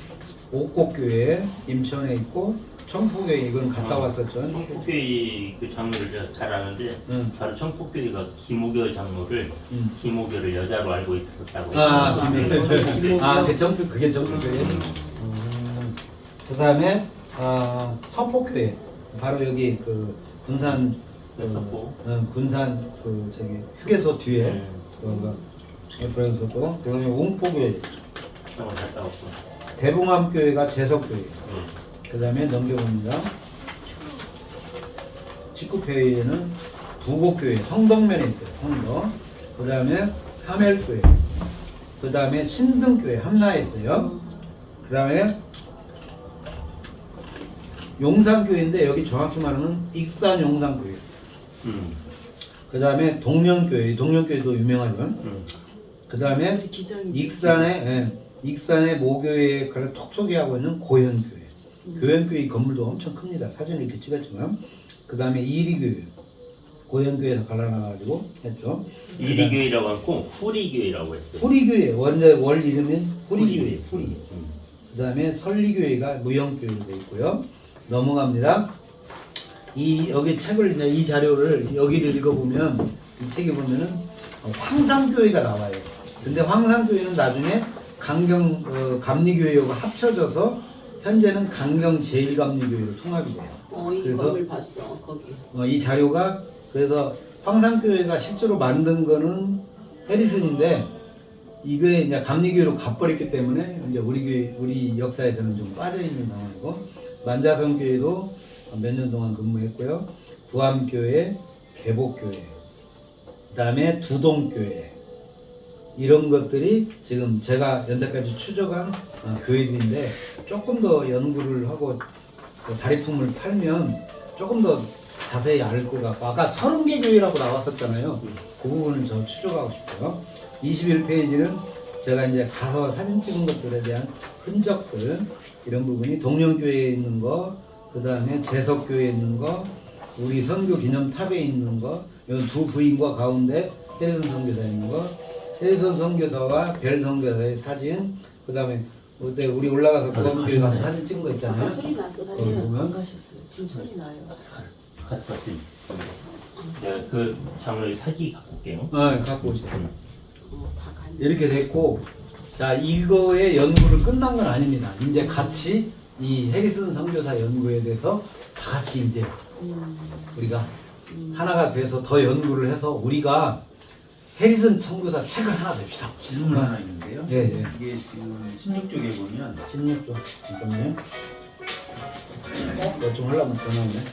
A: 옥곡교회 임천에 있고, 청포교회 이건 갔다 왔었죠.
B: 청포교회 그 장로를 제가 잘 아는데 바로 청포교회가 김우교 장로를 김우교를 여자로 알고 있었다고.
A: 그 청포 그게 청포교회. 그 다음에 서포교회 바로 여기 그 군산 군산 그 저기 휴게소 뒤에 그래서 또 그다음에 웅포교회.
B: 갔다 왔고.
A: 대봉암교회가 제석교회. 그 다음에 넘겨봅니다. 19페이지에는 부곡교회, 성덕면에 있어요. 성덕. 그 다음에 함열교회. 그 다음에 신등교회, 함나에 있어요. 그 다음에 용산교회인데 여기 정확히 말하면 익산 용산교회. 그 다음에 동령교회, 동령교회도 유명하죠. 그 다음에 익산의 모교회에 톡 소개하고 있는 고현교회. 교현교회 건물도 엄청 큽니다. 사진을 이렇게 찍었지만. 그 다음에 이리교회. 고현교회에서 갈라놔가지고 했죠.
B: 이리교회라고 하고 후리교회라고 했어요.
A: 후리교회. 월 이름은 후리교회. 후리. 그 다음에 설리교회가 무영교회로 되어 있고요. 넘어갑니다. 여기 책을 이제 이 자료를 여기를 읽어보면 이 책에 보면은 황산교회가 나와요. 근데 황산교회는 나중에 감리교회하고 합쳐져서 현재는 강경 제1감리교회로 통합이 돼요.
E: 이 건물 봤어 거기.
A: 이 자료가 그래서 황산교회가 실제로 만든 거는 해리슨인데 이게 이제 감리교회로 가버렸기 때문에 이제 우리 역사에서는 좀 빠져 있는 상황이고 만자성교회도 몇 년 동안 근무했고요. 구암교회, 개복교회, 그다음에 두동교회 이런 것들이 지금 제가 연대까지 추적한 교회들인데 조금 더 연구를 하고 다리품을 팔면 조금 더 자세히 알 것 같고 아까 30개 교회라고 나왔었잖아요. 그 부분을 저 추적하고 싶어요. 21페이지는 제가 이제 가서 사진 찍은 것들에 대한 흔적들 이런 부분이 동령교회에 있는 거, 그 다음에 재석교회에 있는 거, 우리 선교 기념탑에 있는 거, 이 두 부인과 가운데 해리슨 선교사 있는 거, 해리슨 선교사와 벨 선교사의 사진, 그 다음에 그때 우리 올라가서 구원교회 가서 사진 찍은 거 있잖아요.
E: 아까 소리 났어
A: 거기
E: 사진.
C: 예,
A: 보면
C: 안 가셨어요. 지금 소리 나요.
B: 갔어. 내가 그 장로의 사기 갖고 올게요.
A: 갖고 오시죠.
E: 다 간.
A: 이렇게 됐고, 자 이거의 연구를 끝난 건 아닙니다. 이제 같이 이 해리슨 선교사 연구에 대해서 다 같이 이제 우리가 하나가 돼서 더 연구를 해서 우리가 해리슨 선교사 책을 하나 냅시다.
D: 질문 하나 있는데요.
A: 예, 예.
D: 이게 지금 16쪽에 보면
A: 16쪽 잠깐만요. 뭐 좀 하려면 더 나오네.